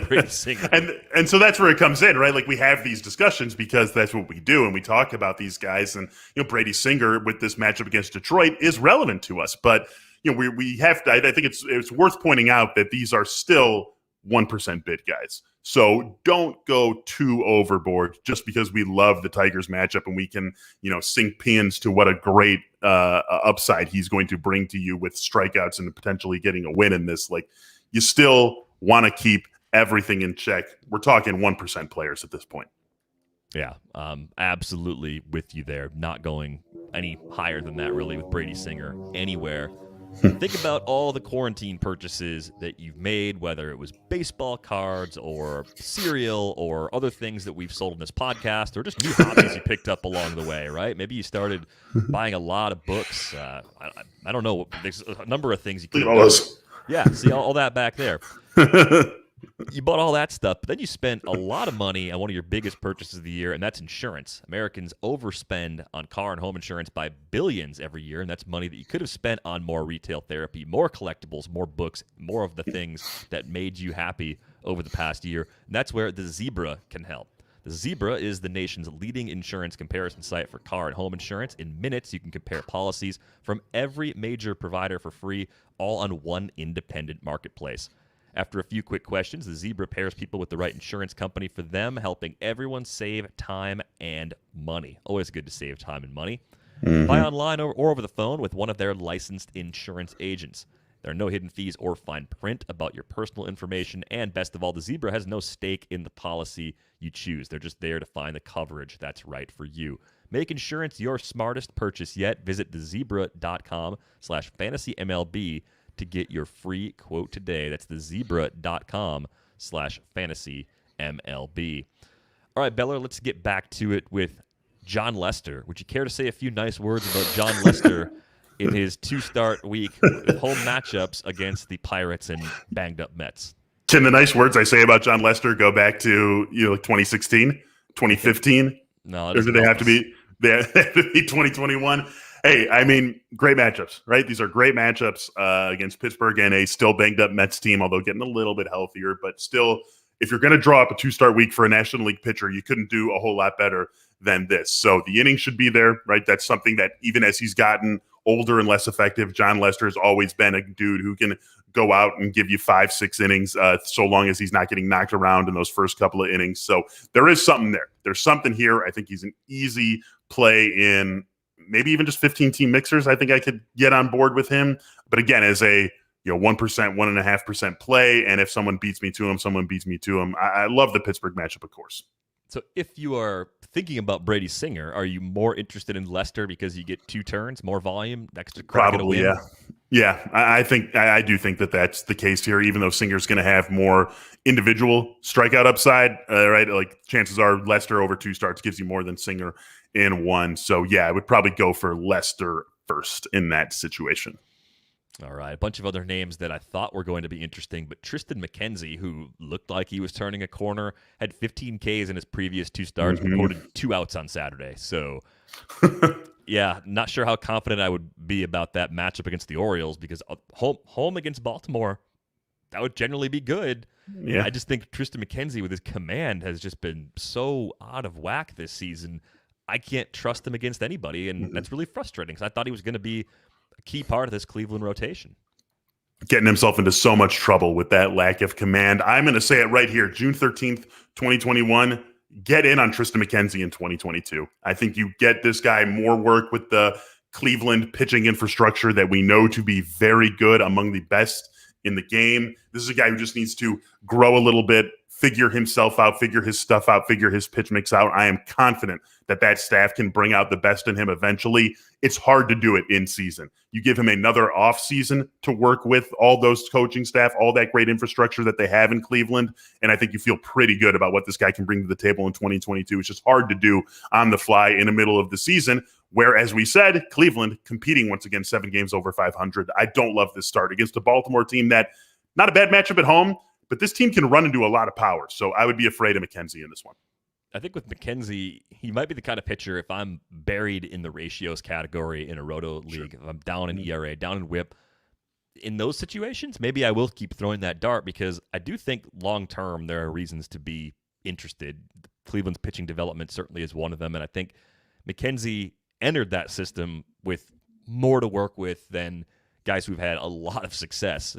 Brady Singer. And so that's where it comes in, right? Like we have these discussions because that's what we do, and we talk about these guys. And Brady Singer with this matchup against Detroit is relevant to us, but we have to. I think it's worth pointing out that these are still 1% bid guys. So don't go too overboard just because we love the Tigers matchup and we can, sink pins to what a great upside he's going to bring to you with strikeouts and potentially getting a win in this. Like, you still want to keep everything in check. We're talking 1% players at this point. Yeah, absolutely with you there. Not going any higher than that really with Brady Singer anywhere. Think about all the quarantine purchases that you've made, whether it was baseball cards or cereal or other things that we've sold in this podcast or just new hobbies you picked up along the way, right? Maybe you started buying a lot of books. I don't know. There's a number of things you could have done. Yeah, see all that back there. You bought all that stuff, but then you spent a lot of money on one of your biggest purchases of the year, and that's insurance. Americans overspend on car and home insurance by billions every year, and that's money that you could have spent on more retail therapy, more collectibles, more books, more of the things that made you happy over the past year. And that's where the Zebra can help. The Zebra is the nation's leading insurance comparison site for car and home insurance. In minutes, you can compare policies from every major provider for free, all on one independent marketplace. After a few quick questions, the Zebra pairs people with the right insurance company for them, helping everyone save time and money. Always good to save time and money. Buy online or over the phone with one of their licensed insurance agents. There are no hidden fees or fine print about your personal information, and best of all, the Zebra has no stake in the policy you choose. They're just there to find the coverage that's right for you. Make insurance your smartest purchase yet. Visit thezebra.com/fantasymlb to get your free quote today. That's thezebra.com/fantasymlb. All right, Beller, let's get back to it with John Lester. Would you care to say a few nice words about John Lester in his 2-start week with home matchups against the Pirates and banged-up Mets? Can the nice words I say about John Lester go back to 2016, 2015? No, or do they have to be? They have to be 2021. Hey, I mean, great matchups, right? These are great matchups against Pittsburgh and a still banged-up Mets team, although getting a little bit healthier, but still. If you're going to draw up a 2-start week for a National League pitcher, you couldn't do a whole lot better than this. So the innings should be there, right? That's something that even as he's gotten older and less effective, John Lester has always been a dude who can go out and give you 5-6 innings so long as he's not getting knocked around in those first couple of innings. So there is something there. There's something here. I think he's an easy play in maybe even just 15-team mixers. I think I could get on board with him. But again, as a 1%, 1.5% play. And if someone beats me to him, someone beats me to him. I love the Pittsburgh matchup, of course. So if you are thinking about Brady Singer, are you more interested in Lester because you get 2 turns, more volume, extra crack at a win? Yeah. I do think that that's the case here, even though Singer's going to have more individual strikeout upside, right? Like chances are Lester over 2 starts gives you more than Singer in 1. So yeah, I would probably go for Lester first in that situation. All right, a bunch of other names that I thought were going to be interesting, but Tristan Mckenzie, who looked like he was turning a corner, had 15 Ks in his previous 2 starts, recorded 2 outs on Saturday. So, yeah, not sure how confident I would be about that matchup against the Orioles because home against Baltimore, that would generally be good. Yeah. I just think Tristan Mckenzie with his command has just been so out of whack this season. I can't trust him against anybody, and that's really frustrating because I thought he was going to be a key part of this Cleveland rotation. Getting himself into so much trouble with that lack of command. I'm going to say it right here, June 13th, 2021, get in on Tristan Mckenzie in 2022. I think you get this guy more work with the Cleveland pitching infrastructure that we know to be very good, among the best in the game. This is a guy who just needs to grow a little bit, figure himself out, figure his stuff out, figure his pitch mix out. I am confident that staff can bring out the best in him eventually. It's hard to do it in season. You give him another off season to work with all those coaching staff, all that great infrastructure that they have in Cleveland. And I think you feel pretty good about what this guy can bring to the table in 2022. It's just hard to do on the fly in the middle of the season, where, as we said, Cleveland competing once again 7 games over 500. I don't love this start against a Baltimore team that not a bad matchup at home, but this team can run into a lot of power. So I would be afraid of Mckenzie in this one. I think with Mckenzie, he might be the kind of pitcher, if I'm buried in the ratios category in a roto league, if I'm down in ERA, down in whip, in those situations, maybe I will keep throwing that dart because I do think long-term there are reasons to be interested. Cleveland's pitching development certainly is one of them, and I think Mckenzie entered that system with more to work with than guys who've had a lot of success.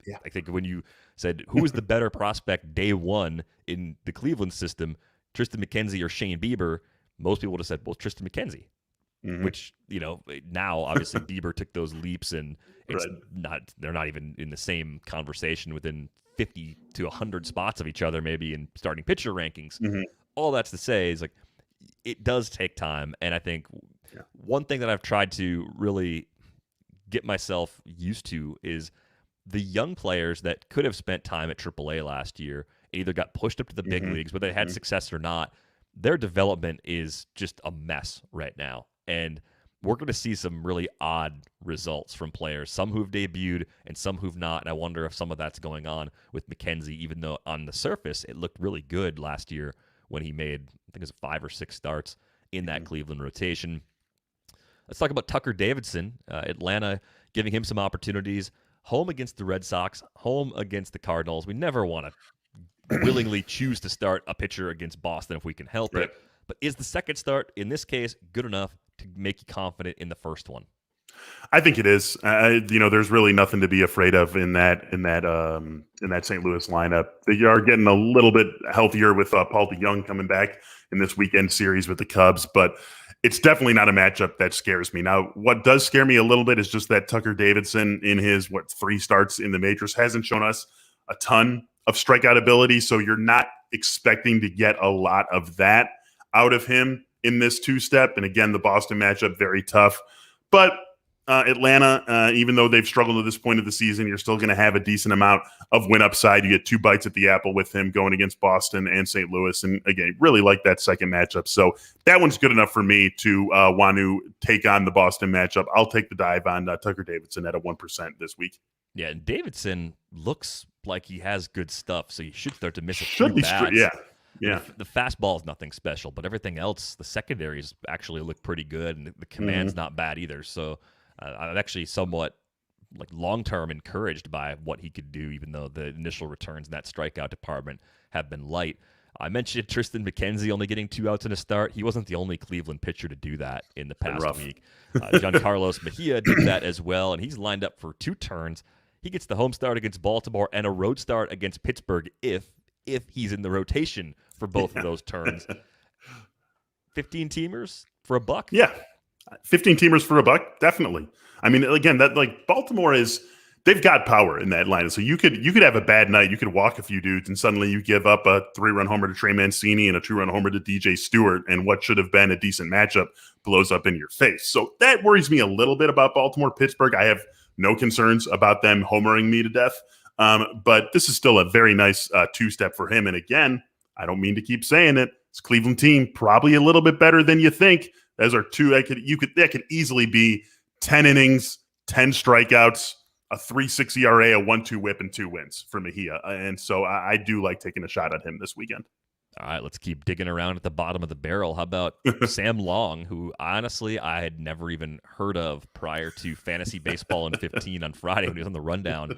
Yeah. I think when you said, who is the better prospect day one in the Cleveland system, Tristan Mckenzie or Shane Bieber, most people would have said, well, Tristan Mckenzie, which, now obviously Bieber took those leaps and it's they're not even in the same conversation within 50 to 100 spots of each other, maybe in starting pitcher rankings. All that's to say is it does take time. And I think one thing that I've tried to really get myself used to is the young players that could have spent time at AAA last year either got pushed up to the big leagues, whether they had success or not. Their development is just a mess right now. And we're going to see some really odd results from players, some who've debuted and some who've not. And I wonder if some of that's going on with Mckenzie, even though on the surface it looked really good last year when he made, I think it was 5 or 6 starts in that Cleveland rotation. Let's talk about Tucker Davidson. Atlanta giving him some opportunities. Home against the Red Sox, home against the Cardinals. We never want to willingly choose to start a pitcher against Boston if we can help it. But is the second start, in this case, good enough to make you confident in the first one? I think it is. There's really nothing to be afraid of in that St. Louis lineup. They are getting a little bit healthier with Paul DeYoung coming back in this weekend series with the Cubs, but it's definitely not a matchup that scares me. Now, what does scare me a little bit is just that Tucker Davidson in his, 3 starts in the majors hasn't shown us a ton of strikeout ability. So you're not expecting to get a lot of that out of him in this two-step. And again, the Boston matchup, very tough. But Atlanta, even though they've struggled at this point of the season, you're still going to have a decent amount of win upside. You get 2 bites at the apple with him going against Boston and St. Louis. And again, really like that second matchup. So that one's good enough for me to want to take on the Boston matchup. I'll take the dive on Tucker Davidson at a 1% this week. Yeah, and Davidson looks like he has good stuff, so you should start to miss a Should few be bats. Yeah. The fastball is nothing special, but everything else, the secondaries actually look pretty good, and the command's not bad either. So I'm actually somewhat long-term encouraged by what he could do, even though the initial returns in that strikeout department have been light. I mentioned Tristan Mckenzie only getting 2 outs in a start. He wasn't the only Cleveland pitcher to do that in the past week. Giancarlo Mejia did that as well, and he's lined up for 2 turns. He gets the home start against Baltimore and a road start against Pittsburgh if he's in the rotation for both of those turns. 15 teamers for a buck? Yeah. 15 teamers for a buck, definitely. I mean, again, that Baltimore they've got power in that lineup. So you could have a bad night, you could walk a few dudes, and suddenly you give up a 3-run homer to Trey Mancini and a 2-run homer to DJ Stewart, and what should have been a decent matchup blows up in your face. So that worries me a little bit about Baltimore. Pittsburgh, I have no concerns about them homering me to death. But this is still a very nice 2-step for him. And again, I don't mean to keep saying it. This Cleveland team probably a little bit better than you think. Those are 2 that could easily be 10 innings, 10 strikeouts, a 3.6 ERA, a 1.2 WHIP, and 2 wins for Mejia. And so I do like taking a shot at him this weekend. All right, let's keep digging around at the bottom of the barrel. How about Sam Long, who honestly I had never even heard of prior to Fantasy Baseball in 15 on Friday when he was on the rundown.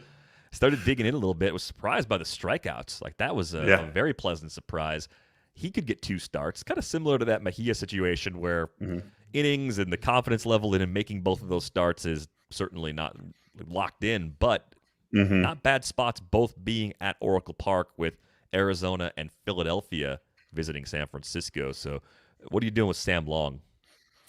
Started digging in a little bit, was surprised by the strikeouts. That was a very pleasant surprise. He could get 2 starts, kind of similar to that Mejia situation where innings and the confidence level in him making both of those starts is certainly not locked in, but not bad spots both being at Oracle Park with Arizona and Philadelphia visiting San Francisco. So what are you doing with Sam Long?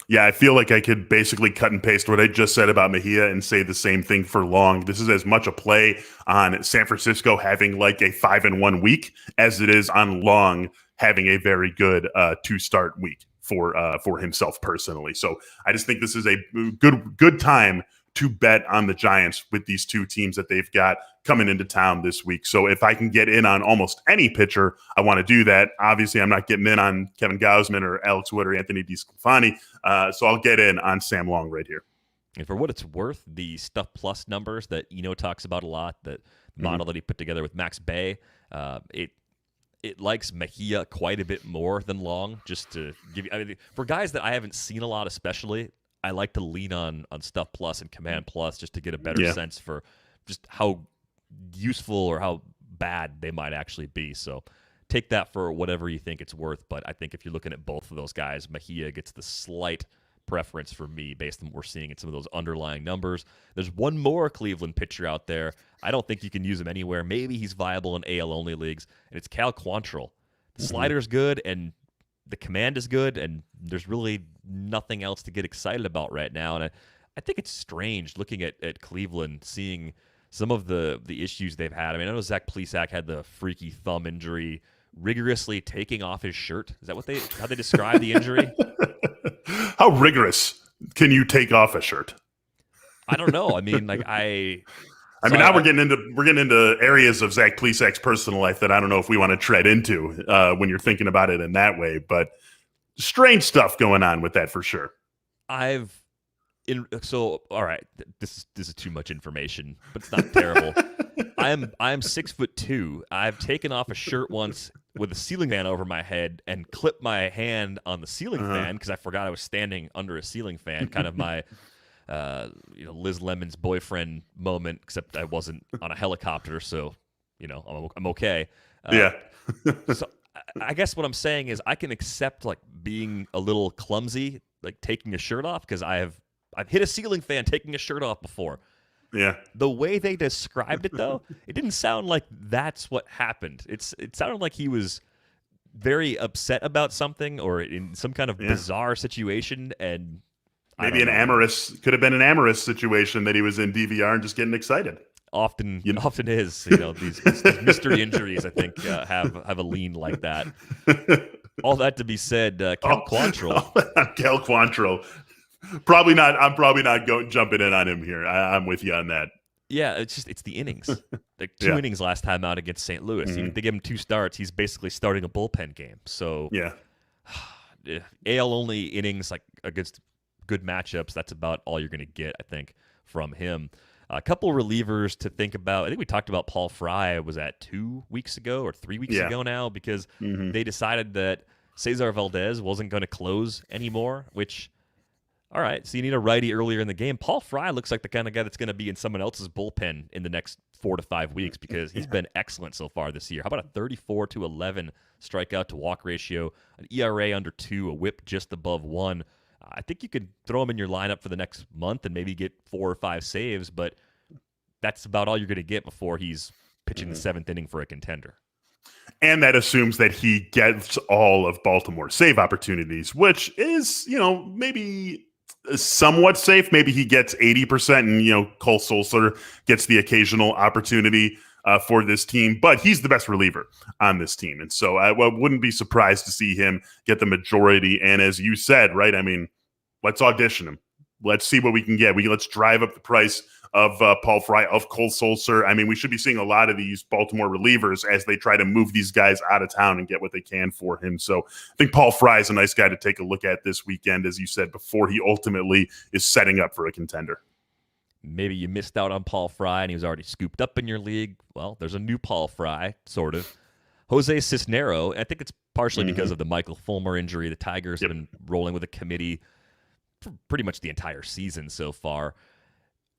Yeah, I feel like I could basically cut and paste what I just said about Mejia and say the same thing for Long. This is as much a play on San Francisco having a 5-1 week as it is on Long having a very good 2-start week for himself personally. So I just think this is a good time to bet on the Giants with these 2 teams that they've got coming into town this week. So if I can get in on almost any pitcher, I want to do that. Obviously, I'm not getting in on Kevin Gausman or Alex Wood or Anthony DeSclafani. So I'll get in on Sam Long right here. And for what it's worth, the Stuff Plus numbers that Eno talks about a lot, that model that he put together with Max Bay, it likes Mejia quite a bit more than Long. Just to give you, for guys that I haven't seen a lot, especially, I like to lean on Stuff Plus and Command Plus just to get a better sense for just how useful or how bad they might actually be. So take that for whatever you think it's worth. But I think if you're looking at both of those guys, Mejia gets the slight preference for me based on what we're seeing in some of those underlying numbers. There's one more Cleveland pitcher out there. I don't think you can use him anywhere. Maybe he's viable in AL-only leagues, and it's Cal Quantrill. The slider's good, and the command is good, and there's really nothing else to get excited about right now. And I think it's strange looking at Cleveland, seeing some of the issues they've had. I mean, I know Zach Plesac had the freaky thumb injury, rigorously taking off his shirt. Is that how they describe the injury? How rigorous can you take off a shirt? I don't know. I mean, now we're getting into areas of Zach Plesac's personal life that I don't know if we want to tread into when you're thinking about it in that way. But strange stuff going on with that for sure. All right, this is too much information, but it's not terrible. I'm 6'2". I've taken off a shirt once with a ceiling fan over my head and clipped my hand on the ceiling fan because I forgot I was standing under a ceiling fan. Kind of my Liz Lemon's boyfriend moment, except I wasn't on a helicopter, so I'm okay. So I guess what I'm saying is I can accept being a little clumsy, taking a shirt off, because I've hit a ceiling fan taking a shirt off before. Yeah. The way they described it, though, it didn't sound like that's what happened. It sounded like he was very upset about something or in some kind of bizarre situation, and maybe could have been an amorous situation that he was in DVR and just getting excited. Often is. These mystery injuries, I think, have a lean like that. All that to be said, Cal Quantrill. Cal Quantrill. Probably not. I'm probably not jumping in on him here. I'm with you on that. Yeah, it's the innings. Like 2 innings last time out against St. Louis. They give him 2 starts. He's basically starting a bullpen game. So AL only innings like against good matchups. That's about all you're going to get, I think, from him. A couple relievers to think about. I think we talked about Paul Frye. Was that 2 weeks ago or 3 weeks ago now? Because they decided that Cesar Valdez wasn't going to close anymore, which, all right, so you need a righty earlier in the game. Paul Frye looks like the kind of guy that's going to be in someone else's bullpen in the next 4 to 5 weeks because he's been excellent so far this year. How about a 34-11 strikeout to walk ratio, an ERA under 2, a whip just above 1? I think you could throw him in your lineup for the next month and maybe get 4 or 5 saves, but that's about all you're going to get before he's pitching the 7th inning for a contender. And that assumes that he gets all of Baltimore's save opportunities, which is, maybe somewhat safe. Maybe he gets 80% and, Cole Sulser gets the occasional opportunity for this team, but he's the best reliever on this team. And so I wouldn't be surprised to see him get the majority. And as you said, right, I mean, let's audition him. Let's see what we can get. Let's drive up the price of Paul Frye, of Cole Sulser. I mean, we should be seeing a lot of these Baltimore relievers as they try to move these guys out of town and get what they can for him. So I think Paul Frye is a nice guy to take a look at this weekend, as you said, before he ultimately is setting up for a contender. Maybe you missed out on Paul Frye and he was already scooped up in your league. Well, there's a new Paul Frye, sort of. Jose Cisnero, I think it's partially because of the Michael Fulmer injury. The Tigers have been rolling with a committee for pretty much the entire season so far.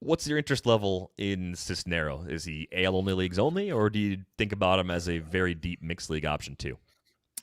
What's your interest level in Cisnero? Is he AL only leagues only, or do you think about him as a very deep mixed league option too?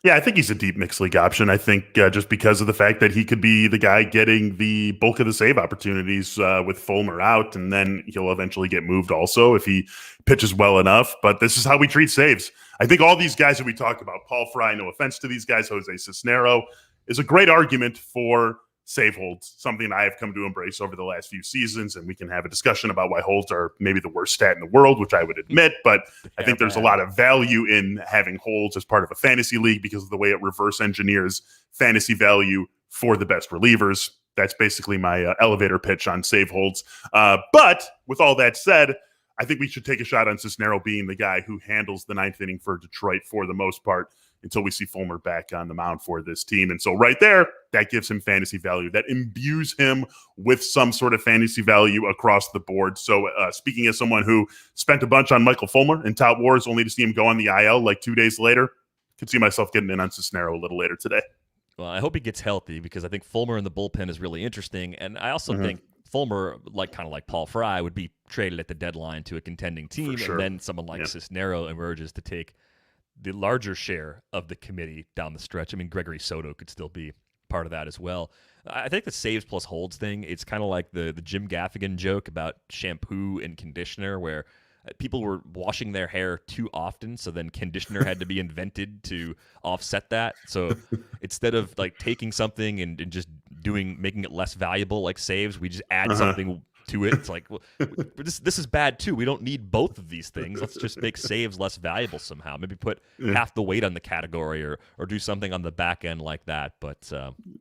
Yeah, I think he's a deep mixed league option. I think just because of the fact that he could be the guy getting the bulk of the save opportunities with Fulmer out, and then he'll eventually get moved also if he pitches well enough. But this is how we treat saves. I think all these guys that we talk about, Paul Frye, no offense to these guys, Jose Cisnero, is a great argument for save holds, something I have come to embrace over the last few seasons, and we can have a discussion about why holds are maybe the worst stat in the world, which I would admit, but I think there's a lot of value in having holds as part of a fantasy league because of the way it reverse engineers fantasy value for the best relievers. That's basically my elevator pitch on save holds. But with all that said, I think we should take a shot on Cisnero being the guy who handles the 9th inning for Detroit for the most part until we see Fulmer back on the mound for this team. And so right there, that gives him fantasy value. That imbues him with some sort of fantasy value across the board. So speaking as someone who spent a bunch on Michael Fulmer in Tout Wars only to see him go on the IL like 2 days later, could see myself getting in on Cisnero a little later today. Well, I hope he gets healthy because I think Fulmer in the bullpen is really interesting. And I also think Fulmer, kind of like Paul Frye, would be traded at the deadline to a contending team. And then someone like Cisnero emerges to take the larger share of the committee down the stretch. I mean, Gregory Soto could still be part of that as well. I think the saves plus holds thing, it's kind of like the Jim Gaffigan joke about shampoo and conditioner, where people were washing their hair too often, so then conditioner had to be invented to offset that. So instead of like taking something and just making it less valuable like saves, we just add something to it. It's like, well, this is bad too. We don't need both of these things. Let's just make saves less valuable somehow. Maybe put half the weight on the category or do something on the back end like that. But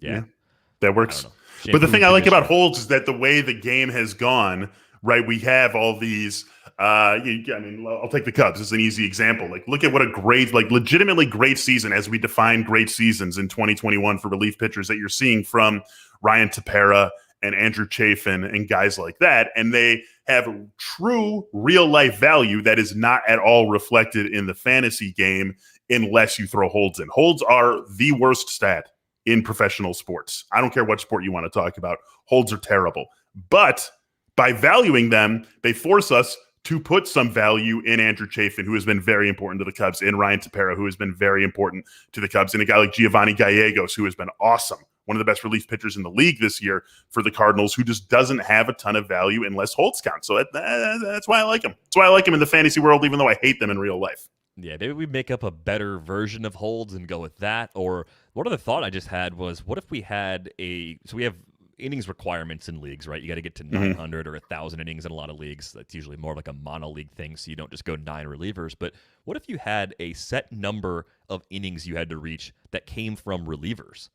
that works. But the thing I like about holds is that the way the game has gone, right? We have all these. I'll take the Cubs as an easy example. Like, look at what a great, legitimately great season, as we define great seasons in 2021 for relief pitchers, that you're seeing from Ryan Tepera and Andrew Chafin and guys like that. And they have true real life value that is not at all reflected in the fantasy game unless you throw holds in. Holds are the worst stat in professional sports. I don't care what sport you want to talk about. Holds are terrible. But by valuing them, they force us to put some value in Andrew Chafin, who has been very important to the Cubs, in Ryan Tepera, who has been very important to the Cubs, and a guy like Giovanni Gallegos, who has been awesome. One of the best relief pitchers in the league this year for the Cardinals, who just doesn't have a ton of value unless holds count. So that's why I like him. That's why I like him in the fantasy world, even though I hate them in real life. Yeah, maybe we make up a better version of holds and go with that. Or one other thought I just had was, what if we had so we have innings requirements in leagues, right? You got to get to 900 or 1,000 innings in a lot of leagues. That's usually more like a mono league thing, so you don't just go 9 relievers. But what if you had a set number of innings you had to reach that came from relievers?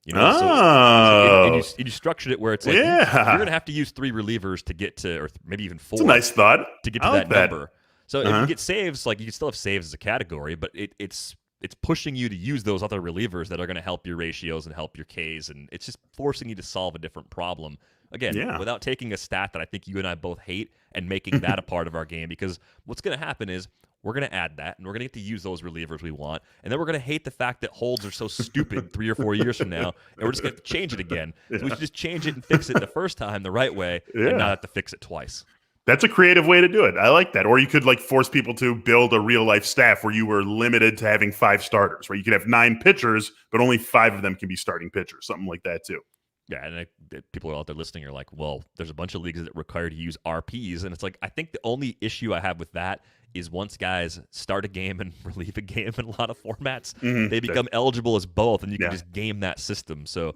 You know, and you structured it where it's like you're going to have to use 3 relievers to get to, or maybe even 4. It's a nice thought to get to that number. So if you get saves, like you can still have saves as a category, but it's pushing you to use those other relievers that are going to help your ratios and help your Ks, and it's just forcing you to solve a different problem. Again, without taking a stat that I think you and I both hate and making that a part of our game, because what's going to happen is we're going to add that, and we're going to get to use those relievers we want, and then we're going to hate the fact that holds are so stupid 3 or 4 years from now, and we're just going to change it again. So we should just change it and fix it the first time the right way, and not have to fix it twice. That's a creative way to do it. I like that. Or you could like force people to build a real life staff where you were limited to having 5 starters, where you could have 9 pitchers, but only 5 of them can be starting pitchers, something like that too. Yeah, and people out there listening are like, well, there's a bunch of leagues that require to use RPs, and it's like, I think the only issue I have with that is once guys start a game and relieve a game in a lot of formats, they become eligible as both, and you can just game that system. So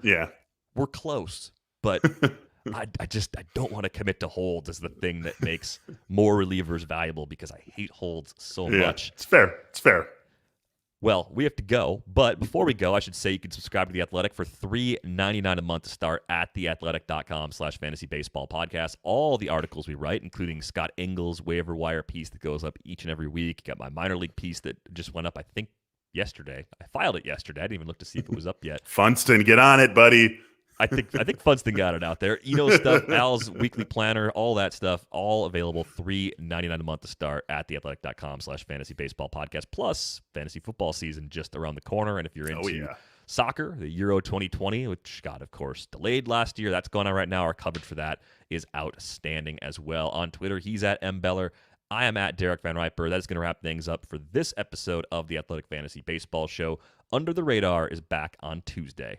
we're close, but I don't want to commit to holds as the thing that makes more relievers valuable, because I hate holds so much. It's fair. Well, we have to go, but before we go, I should say you can subscribe to The Athletic for $3.99 a month to start at theathletic.com/fantasybaseball podcast. All the articles we write, including Scott Engel's waiver wire piece that goes up each and every week. Got my minor league piece that just went up, I think, yesterday. I filed it yesterday. I didn't even look to see if it was up yet. Funston, get on it, buddy. I think Funston got it out there. Eno stuff, Al's weekly planner, all that stuff, all available $3.99 a month to start at theathletic.com/fantasybaseball podcast. Plus, fantasy football season just around the corner. And if you're into soccer, the Euro 2020, which got, of course, delayed last year, that's going on right now. Our coverage for that is outstanding as well. On Twitter, he's at MBeller. I am at Derek Van Riper. That is going to wrap things up for this episode of the Athletic Fantasy Baseball Show. Under the Radar is back on Tuesday.